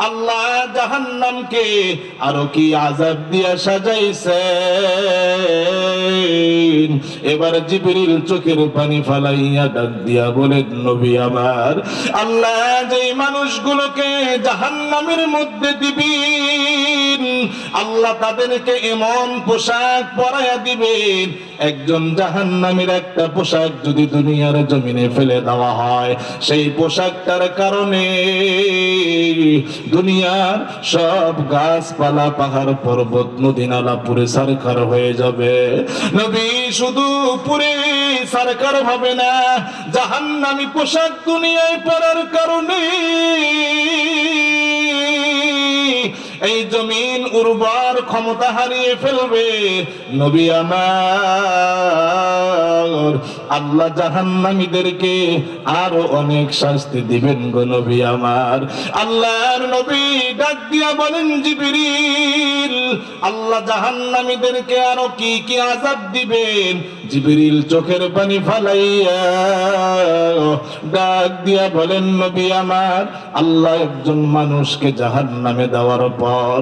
আল্লাহ জাহান্নামকে আরো কি আযাব দিয়া সাজাইছেন। এবার জিবরিল চোখের পানি ফালাইয়া ডাক দিয়া বলেন, নবী আমার, আল্লাহ যেই মানুষগুলোকে জাহান্নামের মধ্যে দিবেন আল্লাহ তাদেরকে এমন পোশাক পরাইয়া দিবেন, একজন জাহান্নামীর একটা পোশাক যদি দুনিয়ার জমিনে ফেলে দেওয়া হয়, সেই পোশাকটার কারণে দুনিয়ার সব গাছপালা, পাহাড়, পর্বত, নদী নালা পুরে সারকার হয়ে যাবে। নবী শুধু পুরে সারকার হবে না, জাহান্নামী পোশাক দুনিয়ায় পরার কারণে এই জমিন উর্বর ক্ষমতা হারিয়ে ফেলবে। নবী আমার, আল্লাহ জাহান্নামীদেরকে আরো অনেক শাস্তি দিবেন গো নবী আমার। আল্লাহর নবী ডাক দিয়া বলেন, জিবরিল, আল্লাহ জাহান্নামীদেরকে আরো কি কি আযাব দিবেন? জিবরিল চোখের পানি ফালাইয়া ডাক দিয়া বলেন, নবী আমার, আল্লাহ একজন মানুষকে জাহান্নামে দেওয়ার পর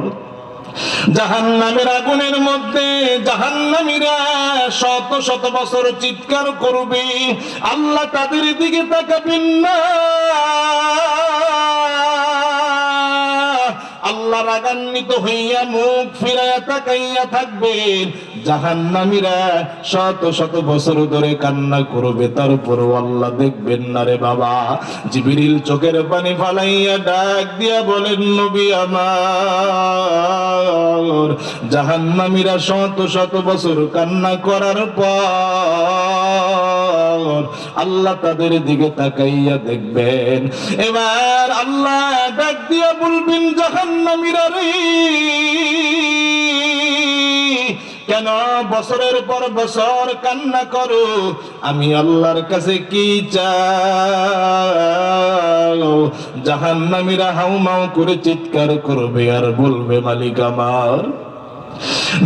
জাহান্নামের আগুনের মধ্যে জাহান্নামীরা শত শত বছর চিৎকার করবে, আল্লাহ তাদের দিকে তাকাবেন না। আল্লাহ রাগান্বিত হইয়া মুখ ফিরাইয়া তাকাইয়া থাকবেন। জাহান্নামীরা শত শত বছর ধরে কান্না করবে, তারপরও আল্লাহ দেখবেন না রে বাবা। জিবরিল চোখের পানি ফালাইয়া ডাক দিয়া বলেন, নবী আমার, জাহান্নামীরা শত শত বছর কান্না করার পর আল্লাহ তাদের দিকে তাকাইয়া দেখবেন। এবার আল্লাহ ডাক দিয়া বলবেন, জাহান্নামীরা রে, কেন বছরের পর বছর কান্না করো? আমি আল্লাহর কাছে কি চাও? জাহান্নামীরা হাউমাউ করে চিৎকার করবে আর বলবে, মালিক আমার,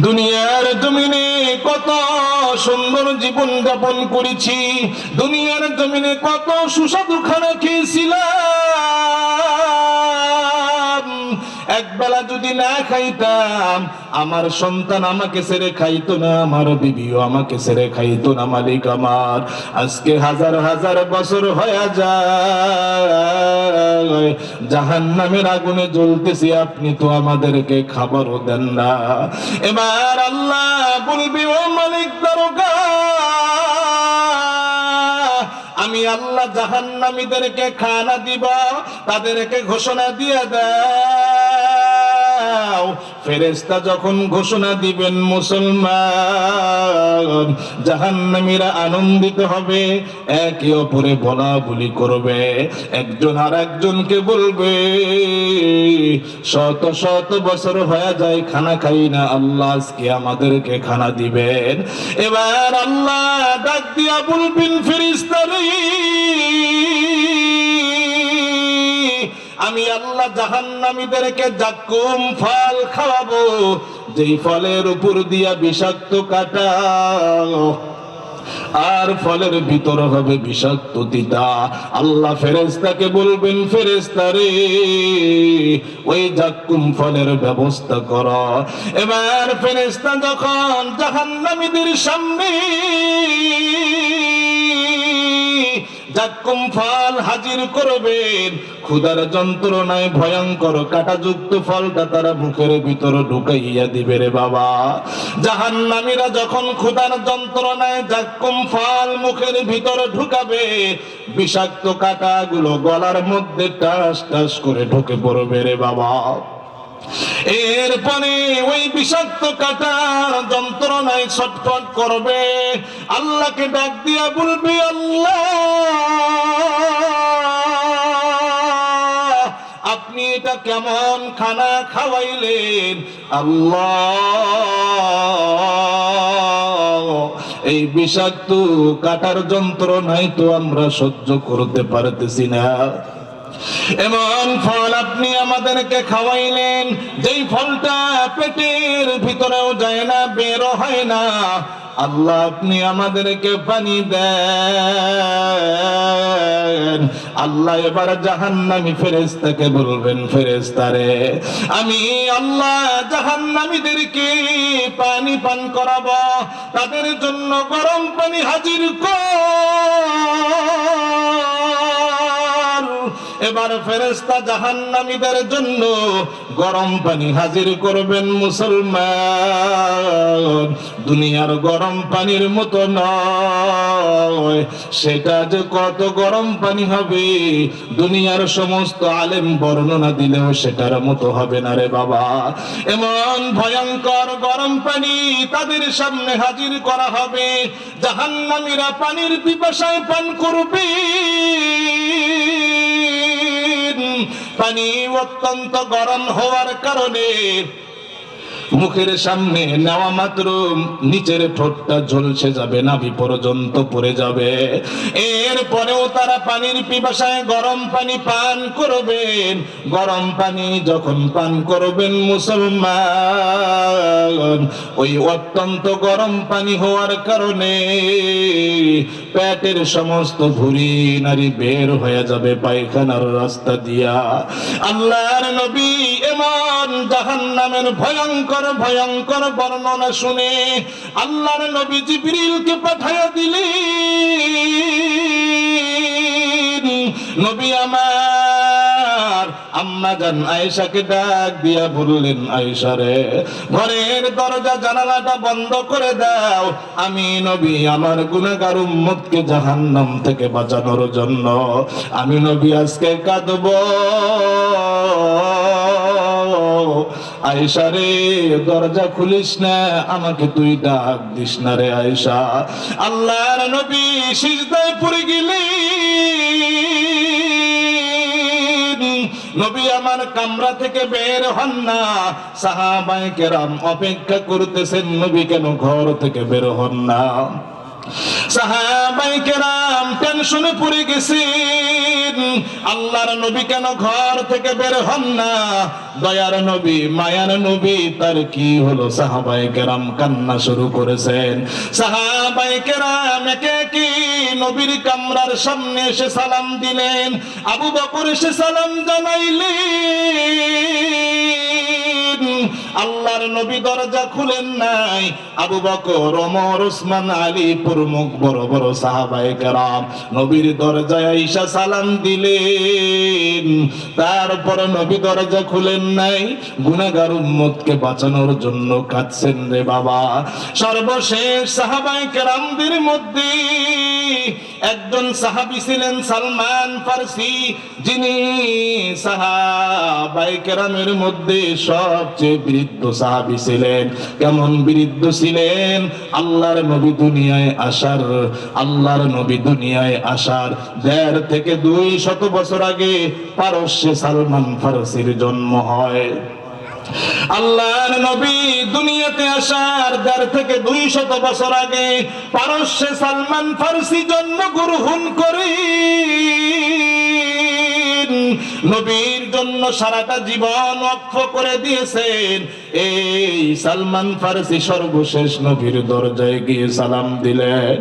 দুনিয়ার জমিনে কত সুন্দর জীবন যাপন করেছি, দুনিয়ার জমিনে কত সুস্বাদু খানা খেয়েছিলাম, একবেলা যদি না খাইতাম আমার সন্তান আমাকে ছেড়ে খাইতো না, আমার বিবিও আমাকে ছেড়ে খাইতো না, মালিক আমার। আজকে হাজার হাজার বছর হয়ে যায় জাহান্নামের আগুনে জ্বলতেছি, আপনি তো আমাদেরকে খাবারও দেন না। এবার আল্লাহ বলবি, ও মালিক দরগা, আমি আল্লাহ জাহান্নামীদেরকে খানা দিব, তাদেরকে ঘোষণা দিয়ে দাও। ফেরেশতা যখন ঘোষণা দিবেন, মুসলমান জাহান্নামীরা আনন্দিত হবে, একে অপরে বলা বলি করবে, একজন আর একজনকে বলবে, শত শত বছর হয়ে যায় খানা খাই না, আল্লাহ আজকে আমাদেরকে খানা দিবেন। এবার আল্লাহ ডাক দিয়া বলবেন, ফেরেশতারা, আমি আল্লাহ জাহান্নামীদেরকে জাক্কুম ফল খাওয়াবো, যেই ফলের উপর দিয়া বিষাক্ত কাঁটা আর ফলের ভিতর হবে বিষাক্ত তিতা। আল্লাহ ফেরেশতাকে বলবেন, ফেরেশতা রে, ওই জাক্কুম ফলের ব্যবস্থা কর। এবার ফেরেশতা যখন জাহান্নামীদের সামনে জাক্কুম ফল হাজির করবেন, ক্ষুধার যন্ত্রণায় ভয়ঙ্কর কাঁটাযুক্ত ফলটা তারা মুখের ভিতর ঢুকাইয়া দিবে রে বাবা। জাহান্নামীরা যখন ক্ষুধার যন্ত্রণায় জাক্কুম ফল মুখের ভিতর ঢুকাবে, বিষাক্ত কাঁটাগুলো গলার মধ্যে টাস টাস করে ঢুকে পড়বে রে বাবা। এরপরে ওই বিষাক্ত কাঁটার যন্ত্রণায় ছটফট করবে, আল্লাহকে ডাক দিয়া বলবে, আল্লাহ, আপনি এটা কেমন খানা খাওয়াইলেন? আল্লাহ, এই বিষাক্ত কাঁটার যন্ত্রণায় তো আমরা সহ্য করতে পারতেছি না, এমন ফল আপনি আমাদেরকে খাওয়াইলেন, যেই ফলটা পেটের ভিতরেও যায় না, বেরো হয় না। আল্লাহ, আপনি আমাদেরকে পানি দেন। আল্লাহ এবার জাহান্নামী ফেরেশতাকে বলবেন, ফেরেশতারে, আমি আল্লাহ জাহান্নামীদেরকে পানি পান করাবো, তাদের জন্য গরম পানি হাজির কর। এবার ফেরেশতা জাহান্নামীদের জন্য গরম পানি হাজির করবেন। মুসলমান, দুনিয়ার গরম পানির মতো নয়, সেটা যে কত গরম পানি হবে দুনিয়ার সমস্ত আলেম বর্ণনা দিলেও সেটার মতো হবে না রে বাবা। এমন ভয়ঙ্কর গরম পানি তাদের সামনে হাজির করা হবে, জাহান্নামীরা পানির পিপাসায় পান করবে। পানি অত্যন্ত গরম হওয়ার কারণে মুখের সামনে নেওয়া মাত্র নিচের ঠোঁটটা ঝলসে যাবে, নাভি পর্যন্ত পড়ে যাবে। এরপরেও তারা পানির পিপাসায় গরম পানি পান করবেন। গরম পানি যখন পান করবেন মুসলমান, ওই অত্যন্ত গরম পানি হওয়ার কারণে পেটের সমস্ত ভুঁড়ি নারী বের হয়ে যাবে পায়খানার রাস্তা দিয়া। আল্লাহর নবী এমন জাহান্নামের ভয়ঙ্কর ভয়ঙ্কর বর্ণনা শুনে আল্লাহর নবী জিবরিলকে পাঠাইয়া দিলেন। নবী আমার আম্মা জান আয়েশাকে ডাক দিয়া বললেন, আয়েশা রে, ঘরের দরজা জানালাটা বন্ধ করে দাও, আমি নবী আমার গুনাহগার উম্মতকে জাহান্নাম থেকে বাঁচানোর জন্য আমি নবী আজকে কাঁদবো। আয়েশা রে, দরজা খুলিস না, আমাকে তুই ডাক দিস না রে আয়েশা। আল্লাহর নবী সিজদায় পড়ে গেলেন। নবী আমার কামরা থেকে বের হন না। সাহাবায়ে কেরাম অপেক্ষা করতেছেন নবী কেন ঘর থেকে বের হন না। সাহাবায়ে কেরাম টেনশনে পড়ে গেছেন, আল্লাহর নবী কেন ঘর থেকে বের হন না। দয়ার নবী, মায়ার নবী, তার কি হলো? সাহাবায়ে কেরাম কান্না শুরু করেছেন। সাহাবায়ে কেরাম একে একে নবীর কামরার সামনে এসে সালাম দিলেন। আবু বকর এসে সালাম জানাইলেন। আল্লাহর নবী দরজা খুলেন নাই। আবু বকর, ওমর, ওসমান, আলী প্রমুখ বড় বড় সাহাবায়ে কেরাম নবীর দরজায় আইসা সালাম দিলেন। তারপর নবী দরজা খুলেন নাই, গুনাহগার উম্মতকে বাঁচানোর জন্য কাঁদছেন রে বাবা। সর্বশেষ সাহাবায়ে কেরামদের মধ্যে একজন সাহাবী ছিলেন সালমান ফারসি, যিনি সাহাবায়ে কেরামের মধ্যে সবচেয়ে বৃদ্ধ সাহাবী ছিলেন। কেমন বৃদ্ধ ছিলেন? আল্লাহর নবী দুনিয়ায় আসার 1.5 থেকে 200 বছর আগে পারস্যে সালমান ফারসির জন্ম হয়। আল্লাহর নবী দুনিয়াতে আসার 1.5 থেকে 200 বছর আগে পারস্যে সালমান ফারসি জন্মগ্রহণ করে। নবীর জন্য সারাটা জীবন ওয়াকফ করে দিয়েছেন। এই সালমান ফারসি সর্বশেষ নবীর দরজায় গিয়ে সালাম দিলেন।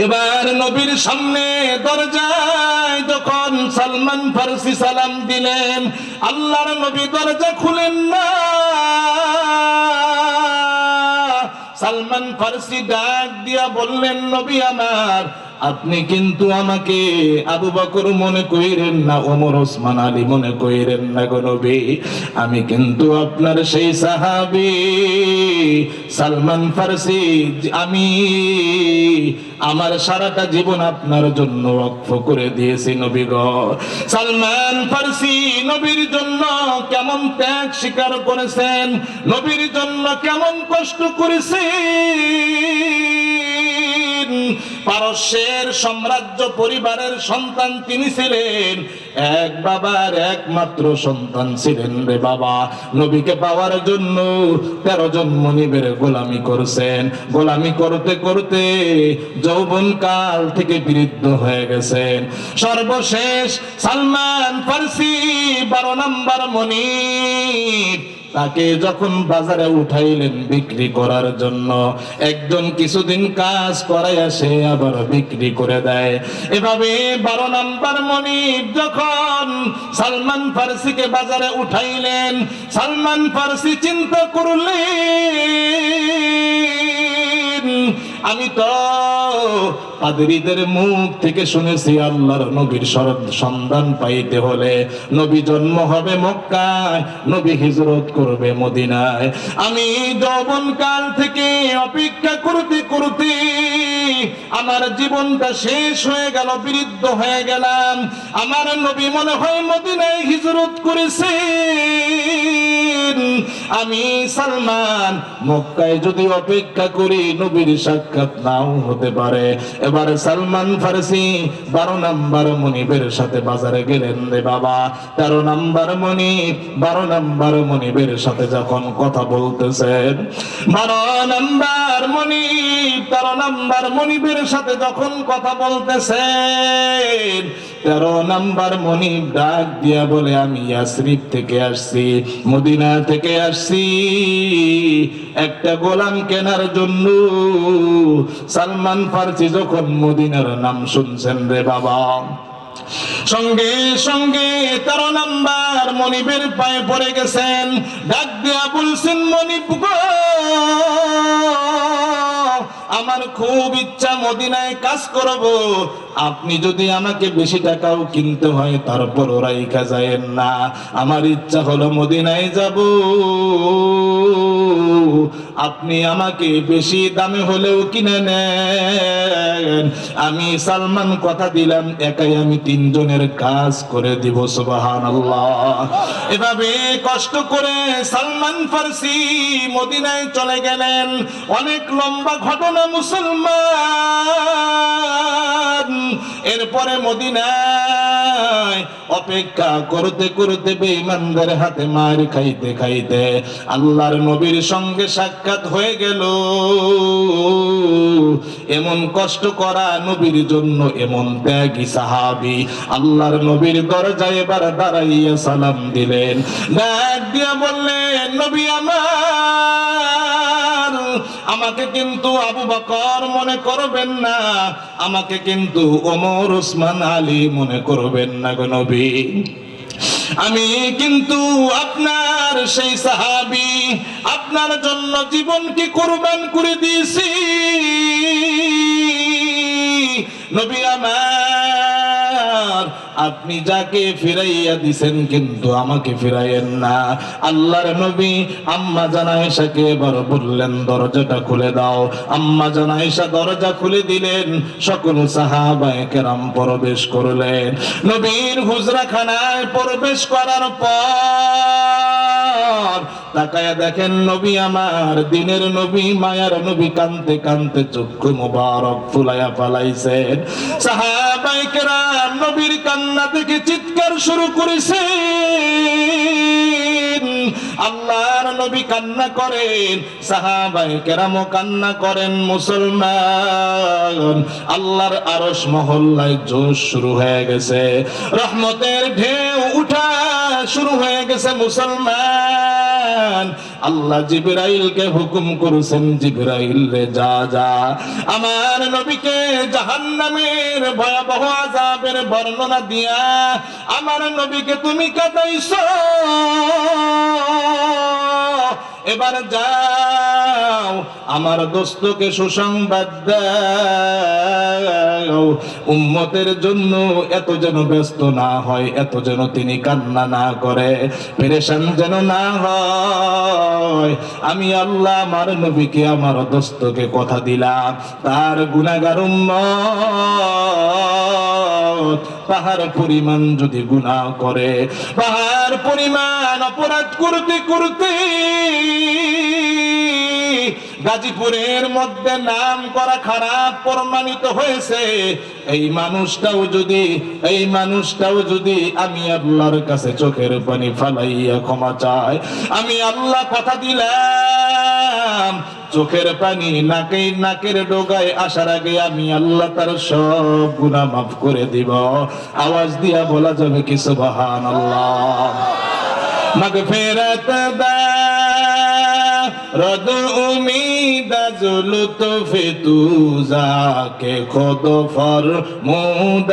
এবার নবীর সামনে দরজায় যখন সালমান ফারসি সালাম দিলেন, আল্লাহর নবী দরজা খুলেন না। সালমান ফারসি ডাক দিয়া বললেন, নবী আমার, আপনি কিন্তু আমাকে আবু বকর মনে কইরেন না, ওমর, ওসমান, আলী মনে কইরেন না গো নবী, আমি কিন্তু আপনার সেই সাহাবী সালমান ফারসি। আমি আমার সারাটা জীবন আপনার জন্য ওয়াকফ করে দিয়েছি নবী গো। সালমান ফারসি নবীর জন্য কেমন ত্যাগ স্বীকার করেছেন, নবীর জন্য কেমন কষ্ট করেছেন। পারস্যের সাম্রাজ্য পরিবারের সন্তান তিনি ছিলেন, এক বাবার একমাত্র সন্তান ছিলেন রে বাবা। নবীকে পাওয়ার জন্য 13 জন মনিবের গোলামি করছেন। গোলামি করতে করতে যৌবন কাল থেকে বৃদ্ধ হয়ে গেছেন। সর্বশেষ সালমান ফারসি 12 নম্বর মনিব, তাকে যখন বাজারে উঠাইলেন বিক্রি করার জন্য, একজন কিছুদিন কাজ করায় আসে আবার বিক্রি করে দেয়। এভাবে 12 নম্বর মনিব যখন সালমান ফারসিকে বাজারে উঠাইলেন, সালমান ফারসি চিন্তা করলেন আমি তো পাদ্রীদের মুখ থেকে শুনেছি আল্লাহর নবীর সন্ধান পাইতে হলে নবী জন্ম হবে মক্কায়, নবী হিজরত করবে মদিনায়। আমি যৌবনকাল থেকে অপেক্ষা করতে করতে আমার জীবনটা শেষ হয়ে গেল, বৃদ্ধ হয়ে গেলাম। আমার নবী মনে হয় মদিনায় হিজরত করেছে। আমি সালমান মক্কায় যদি অপেক্ষা করি নবীর সাক্ষাৎ নাও হতে পারে। এবারে সালমান ফারসি 12 নাম্বার মনিবের সাথে বাজারে গেলেন রে বাবা। 13 নাম্বার মনিব 12 নাম্বার মনিবের সাথে যখন কথা বলতেছেন, 12 নাম্বার মনিব 13 নাম্বার মনিবের সাথে যখন কথা বলতেছেন, 13 নাম্বার মনিব ডাক দিয়া বলে, আমি ইয়াসরিব থেকে আসছি, মদিনা থেকে আসছি একটা গোলাম কেনার জন্য। সালমান ফারসি যখন মদিনার নাম শুনছেন রে বাবা, সঙ্গে সঙ্গে 13 নাম্বার মনিবের পায়ে পড়ে গেছেন, ডাক দিয়া বলছেন, মনিব গো, আমার খুব ইচ্ছা মদিনায় কাজ করব, আপনি যদি আমাকে বেশি টাকাও কিনতে হয় তারপর রাইখা যায়েন না, আমার ইচ্ছা হলো মদিনায় যাব, আপনি আমাকে বেশি দামে হলেও কিনে নেন। আমি সালমান কথা দিলাম, একাই আমি 3 জনের কাজ করে দিব। সুবহানাল্লাহ। এভাবে কষ্ট করে সালমান ফারসি মদিনায় চলে গেলেন। অনেক লম্বা ঘটনা মুসলমান। এরপরে মদিনায় অপেক্ষা করতে করতে বেঈমানদের হাতে মার খাইতে খাইতে আল্লাহর নবীর সঙ্গে সাক্ষাৎ হয়ে গেল। এমন কষ্ট করা নবীর জন্য এমন ত্যাগী সাহাবী আল্লাহর নবীর দরজায় এবার দাঁড়াইয়া সালাম দিলেন, ডাক দিয়া বললেন, নবী আমার, আমাকে কিন্তু আবু বকর মনে করবেন না, আমাকে কিন্তু ওমর, ওসমান, আলী মনে করবেন না গো নবী, আমি কিন্তু আপনার সেই সাহাবী, আপনার জন্য জীবনকে কুরবান করে দিয়েছি। নবী আমার, আপনি যাকে ফিরাইয়া দিছেন কিন্তু আমাকে ফিরাইয়েন না। আল্লাহর নবী আম্মা জান আয়েশাকে এবার বললেন, দরজাটা খুলে দাও। আম্মা জান আয়েশা দরজা খুলে দিলেন, সকল সাহাবায়ে কেরাম প্রবেশ করলেন। নবীর হুজরাখানায় প্রবেশ করার পর তাকায়া দেখেন নবী আমার, দিনের নবী, মায়ার নবী কানতে কানতে চক্ষু মোবারক ফুলাইয়া পালাইছেন। সাহাবায়ে কেরাম নবীর কান্না দেখে চিৎকার শুরু করেছেন। আল্লাহর নবী কান্না করেন, সাহাবায়ে কেরামও কান্না করেন। মুসলমান, আল্লাহর আরশ মহল্লায় জোশ শুরু হয়ে গেছে, রহমতের ঢেউ উঠা শুরু হয়ে গেছে। মুসলমান, আল্লাহ জিবরাইলকে হুকুম করেছেন, জিবরাইল রে যা যা আমার নবীকে জাহান্নামের ভয়াবহ আযাবের বর্ণনা দিয়া আমার নবীকে তুমি কাঁদাইছো, এবার যাও আমার দোস্তকে সুসংবাদ দাও, উম্মতের জন্য এত যেন ব্যস্ত না হয়, এত যেন তিনি কান্না না করে, পেরেশান যেন না হয়। আমি আল্লাহ আমার নবীকে, আমার দোস্তকে কথা দিলাম, তার গুনাহগার উম্মত পাহাড় পরিমাণ যদি গুনাহ করে, পাহাড় পরিমাণ অপরাধ করতে করতে গাজীপুরের মধ্যে নাম করা খারাপ প্রমাণিত হয়েছে, এই মানুষটাও যদি আমি আল্লাহর কাছে চোখের পানি ফালাইয়া ক্ষমা চায়, আমি আল্লাহ কথা দিলাম, চোখের পানি নাকের ডোগায় আসার আগে আমি আল্লাহ তার সব গুনাহ মাফ করে দিব। আওয়াজ দিয়া বলা যাবে কি সুবহানাল্লাহ। মাগফিরাত দা রদ উম্মীদ জুলুতফ তু যাকে খুদ ফরমুদাইলা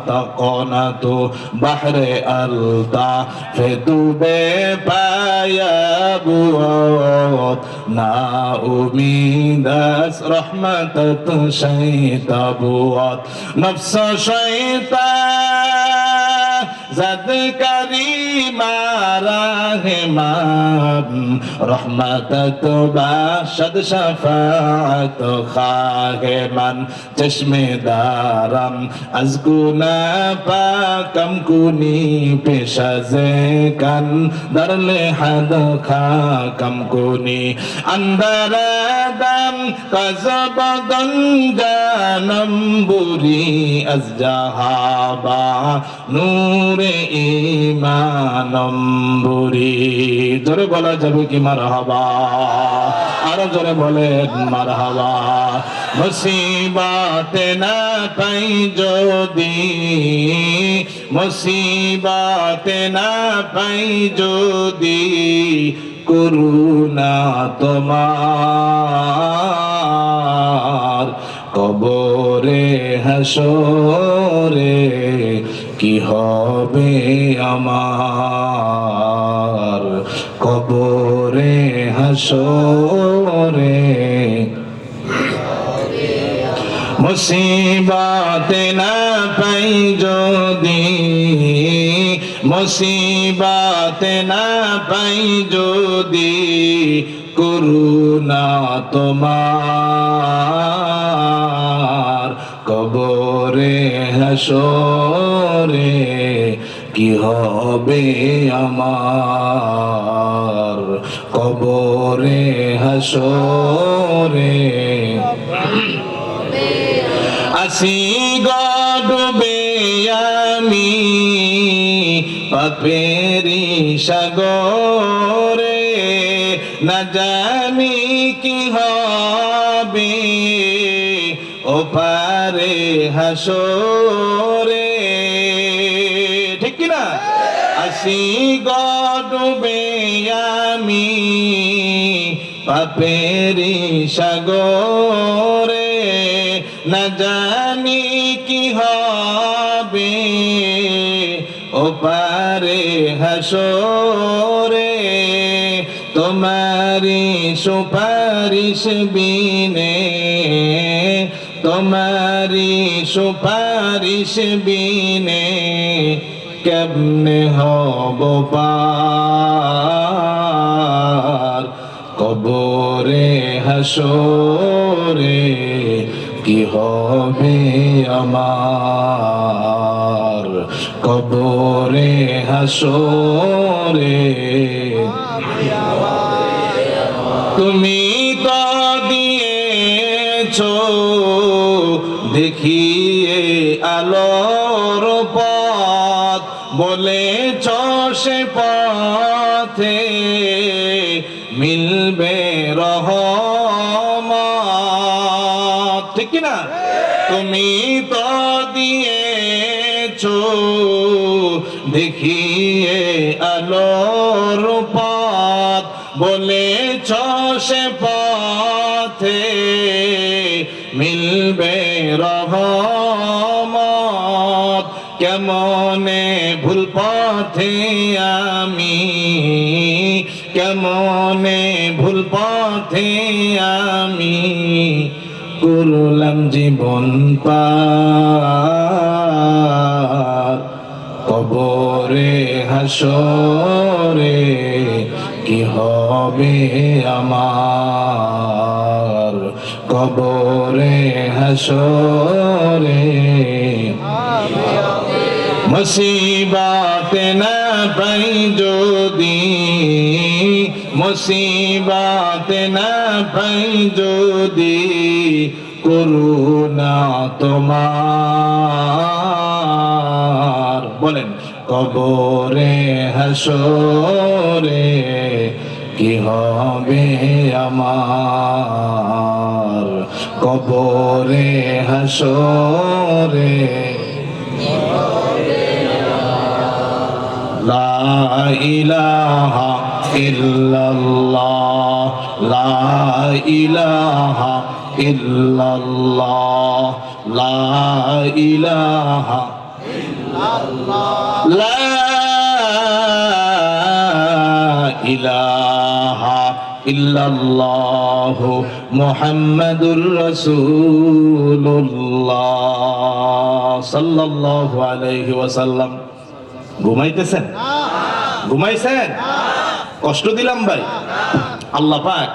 তাকনাতু বাহরে আলতা ফে তু বে পায়া tabuat na umidas rahmatat syaitabut nafsa syaitan zat karima rahman rahmatat bashad syafaat khageman chashme daram azguna pakam kuni peshaze kan darle had khakam kuni andaradam kazabadan janam buri azjahaba nure imanam buri jore bola jabe ki marhaba aro jore bolen marhaba মুসিবতে না পাই যদি মুসিবতে না পাই যদি করুণা তোমার কবরে হাসরে কি হবে আমার কবরে হাসরে মুসিবতে না পাই যদি মুসিবতে না পাই যদি করুণা তোমার কবরে হাসরে কি হবে আমার কবরে হাসরে আসি গডবে আমি পাপেরি সাগরে না জানি কি হবে ওপারে হাসরে ঠিক কি না আসি গডবে আমি পাপেরি সাগরে না জানি কি হবে ওপারে হাসরে তোমারি সুপারিশ বিনে তোমারি সুপারিশ বিনে কেমনে হব পার কবরে হাসরে কি হবে আমার কবরে হাসরে তুমি তো দিয়েছো দেখিয়ে আলোর পথ বলেছ সে পথে মিলবে রহমত ঠিক না তুমি তো দিয়েছো দেখিয়ে আলোর পথ বলেছ সে পথে মিলবে রহমত কেমনে ভুল পথে আমি কেমনে ভুল পথে আমি করলাম জীবন পার কবরে হাসরে কি হবে আমার কবরে হাসরে মুসিবতে না পাই যদি মুসিবতে না পাই যদি করুণা তোমার বলেন কবরে হাসরে কি হবে আমার কবরে হাসরে লা ইলাহা ইল্লাল্লাহ লা ইলাহা ইল্লাল্লাহ লা ইলাহা ইল্লাল্লাহ লা ইলাহা ইল্লাল্লাহ মুহাম্মাদুর রাসূলুল্লাহ সাল্লাল্লাহু আলাইহি ওয়াসাল্লাম। ঘুমাইতেছেন? ঘুমাইছেন? কষ্ট দিলাম ভাই? আল্লাহ পাক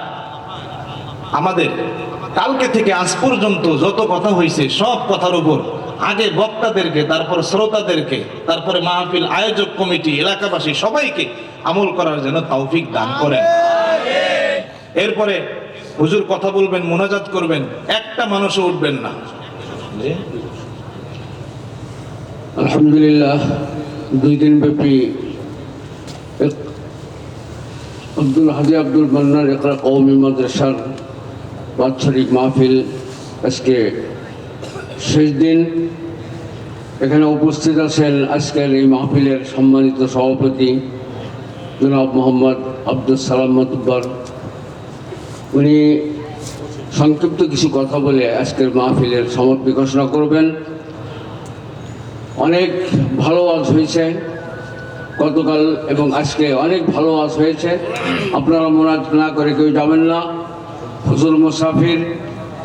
আমাদের কালকে থেকে আজ পর্যন্ত যত কথা হয়েছে সব কথার উপর আগে বক্তাদেরকে, তারপর শ্রোতাদেরকে, তারপরে মাহফিল আয়োজক কমিটি, এলাকাবাসী সবাইকে আমল করার জন্য তৌফিক দান করেন। এরপরে হুজুর কথা বলবেন, মুনাজাত করবেন, একটা মানুষও উঠবেন না। আলহামদুলিল্লাহ, 2 দিন ব্যাপী হাজী আব্দুল মান্নান ইকরা কওমি মাদ্রাসার বাৎসরিক মাহফিল আজকে শেষ দিন। এখানে উপস্থিত আছেন আজকের এই মাহফিলের সম্মানিত সভাপতি জনাব মোহাম্মদ আব্দুল সালাম মাতুব্বর। উনি সংক্ষিপ্ত কিছু কথা বলে আজকের মাহফিলের সমাপ্তি ঘোষণা করবেন। অনেক ভালো ওয়াজ হয়েছে গতকাল এবং আজকে, অনেক ভালো ওয়াজ হয়েছে। আপনারা মোনাজাত না করে কেউ যাবেন না। হুজুর মুসাফির,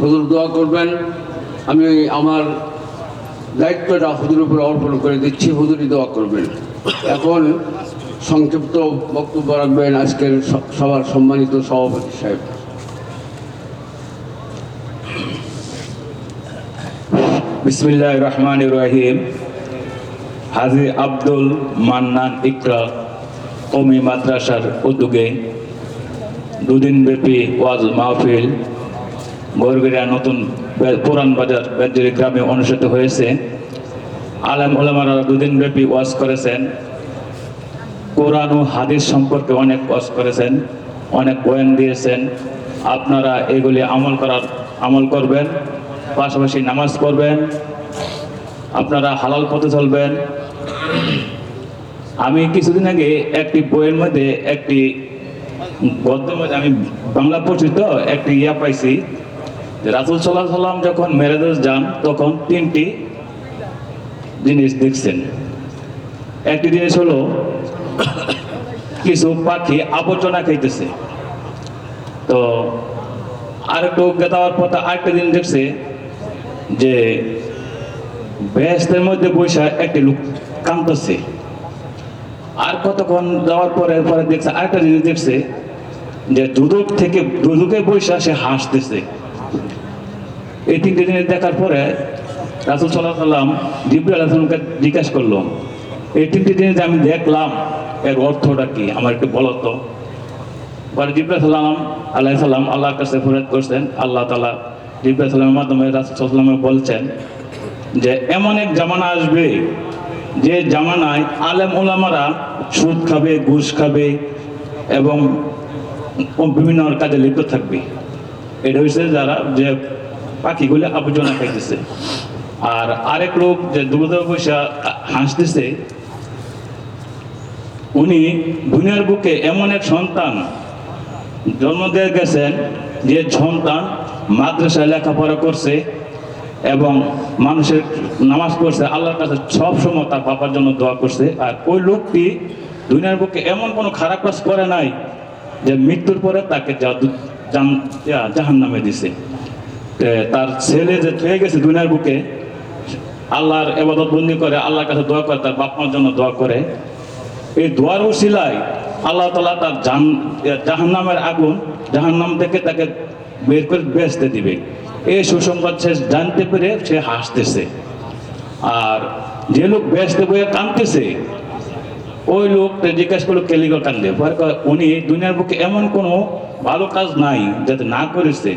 হুজুর দোয়া করবেন। আমি আমার দায়িত্বটা হুজুরের উপরে অর্পণ করে দিচ্ছি, হুজুরই দোয়া করবেন। এখন সংক্ষিপ্ত বক্তব্য রাখবেন আজকের সবার সম্মানিত সভাপতি সাহেব। বিসমিল্লাহির রহমানির রহিম। হাজী আব্দুল মান্নান ইকরা কওমি মাদ্রাসার উদ্যোগে 2 দিন ব্যাপী ওয়াজ মাহফিল গড়গড়িয়া নতুন পুরান বাজার বেদজুরি গ্রামে অনুষ্ঠিত হয়েছে। আলেম ওলামারা 2 দিন ব্যাপী ওয়াজ করেছেন। কোরআন ও হাদিস সম্পর্কে অনেক ওয়াজ করেছেন, অনেক বয়ান দিয়েছেন। আপনারা এগুলি আমল করবেন, পাশাপাশি নামাজ পড়বেন, আপনারা হালাল পথে চলবেন। আমি কিছুদিন আগে একটি বইয়ের মধ্যে একটি গদ্যের মধ্যে আমি বাংলা পড়ছি তো একটি পাইছি যে রাসূল সাল্লাল্লাহু আলাইহি ওয়াসাল্লাম যখন মেরাজে যান তখন 3টি জিনিস দেখছেন। একটি জিনিস হলো কিছু পাখি আবর্জনা খাইতেছে। তো আরেকটু গেতাওয়ার পর আরেকটা দিন দেখছে যে বেহেশতের মধ্যে বসে একটি লোক কাঁদতেছে। আর কতক্ষণ যাওয়ার পরে দেখছে আরেকটা জিনিস দেখছে যে দুদকে বসে সে হাসতেছে। এই 3টে জিনিস দেখার পরে রাসূল সাল্লাল্লাহু আলাইহি ওয়াসাল্লাম জিবরাইল আলাইহিস সালামকে জিজ্ঞাসা করলো, এই 3টে জিনিস আমি দেখলাম এর অর্থটা কি, আমার একটু বলো তো। পরে জিবরাইল আলাইহিস সালাম আল্লাহর কাছে ফরিয়াদ করছেন। আল্লাহ তাআলা জিবরাইল সালামের মাধ্যমে রাসূল সাল্লাল্লাহু আলাইহি ওয়াসাল্লাম বলছেন যে এমন এক জামানা আসবে যে জামানায় আলেম ওলামারা সুদ খাবে, ঘুষ খাবে এবং বিভিন্ন কাজে লিপ্ত থাকবে। এটা হচ্ছে যারা যে পাখিগুলো আবর্জনা খাইতেছে। আর আরেক লোক যে দুধে পয়সা হাসতেছে, উনি দুনিয়ার বুকে এমন এক সন্তান জন্ম দিয়ে গেছেন যে সন্তান মাদ্রাসায় লেখাপড়া করছে এবং মানুষের নামাজ পড়ছে, আল্লাহর কাছে সব সময় তার বাবার জন্য দোয়া করছে। আর ওই লোকটি দুনিয়ার বুকে এমন কোনো খারাপ কাজ করে নাই যে মৃত্যুর পরে তাকে জাহান্নামে দিছে। তার ছেলে যে হয়ে গেছে দুনিয়ার বুকে, আল্লাহর ইবাদত বন্দি করে, আল্লাহর কাছে দোয়া করে, তার বাপ মার জন্য দোয়া করে। এই দোয়ার উসিলায় আল্লাহ তাআলা তার জাহান্নামের আগুন, জাহান্নাম থেকে তাকে বের করে বেহেশতে দিবে। এই সুসংবাদ সে জানতে পেরে সে হাসতেছে। আর যে লোক বেহেশতে বইয়ে কাঁদতেছে, ওই লোকটা জিজ্ঞাসা করলো কেলিগো কান্দে। উনি দুনিয়ার বুকে এমন কোনো ভালো কাজ নাই যাতে না করেছে,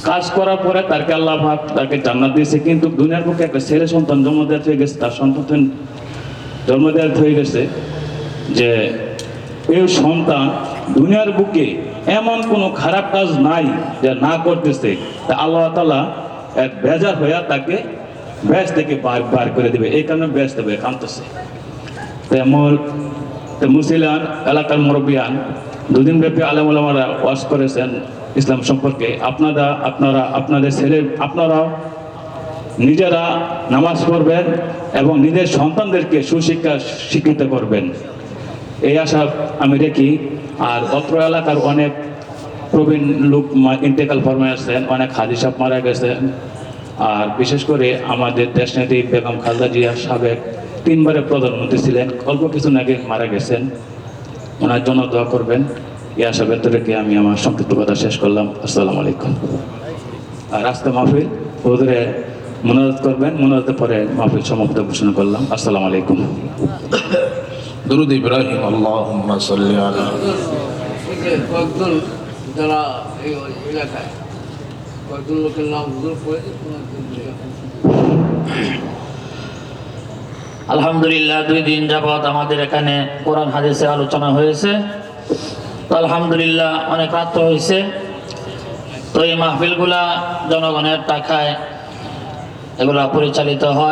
কাজ করার পরে তাকে আল্লাহ পাক তাকে জান্নাত দিয়েছে। কিন্তু দুনিয়ার বুকে একটা ছেলে সন্তান জন্ম দেওয়া হয়ে গেছে, তার সন্তান জন্ম দেওয়া হয়ে গেছে যে এই সন্তান দুনিয়ার বুকে এমন কোনো খারাপ কাজ নাই যে না করতেছে, তা আল্লাহ তাআলা এক বেজার হইয়া তাকে বেশ থেকে বার করে দেবে। এই কারণে বেশ দেবে কাঁদতেছে। মুসলিয়ান এলাকার মুরব্বিয়ান 2 দিন ব্যাপী আলেম ওলামারা ওয়াজ করেছেন ইসলাম সম্পর্কে। আপনাদের ছেলে আপনারা নিজেরা নামাজ পড়বেন এবং নিজের সন্তানদেরকে সুশিক্ষা শিক্ষিত করবেন। এই আশা আমি রেখি। আর অত্র এলাকার অনেক প্রবীণ লোক ইন্তেকাল ফরমে আসছেন, অনেক হাজি সাহেব মারা গেছেন। আর বিশেষ করে আমাদের দেশনেত্রী বেগম খালেদা জিয়া সাবেক 3 বারের প্রধানমন্ত্রী ছিলেন, অল্প কিছু আগে মারা গেছেন। ওনার জন্য দোয়া করবেন। এই আশা ব্যক্ত রেখে আমি আমার সংক্ষিপ্ত কথা শেষ করলাম। আসসালামু আলাইকুম। আর রাস্তা মাহফিল ওদের মোনাজাত করবেন, মোনাজাতের পরে মাহফিল সমাপ্ত ঘোষণা করলাম। আসসালামু আলাইকুম। দুরুদ ইব্রাহিম আল্লাহুম্মা সাল্লি আলা। কয়েকজন যারা এই এলাকায় কয়েকজন লোকের নাম হুজুর পড়ে আলহামদুলিল্লাহ 2 দিন যাবত আমাদের এখানে কোরআন হাদিসের আলোচনা হয়েছে। তো আলহামদুলিল্লাহ অনেক রাত হয়েছে। তো এই মাহফিলগুলা জনগণের টাকায় এগুলা পরিচালিত হয়।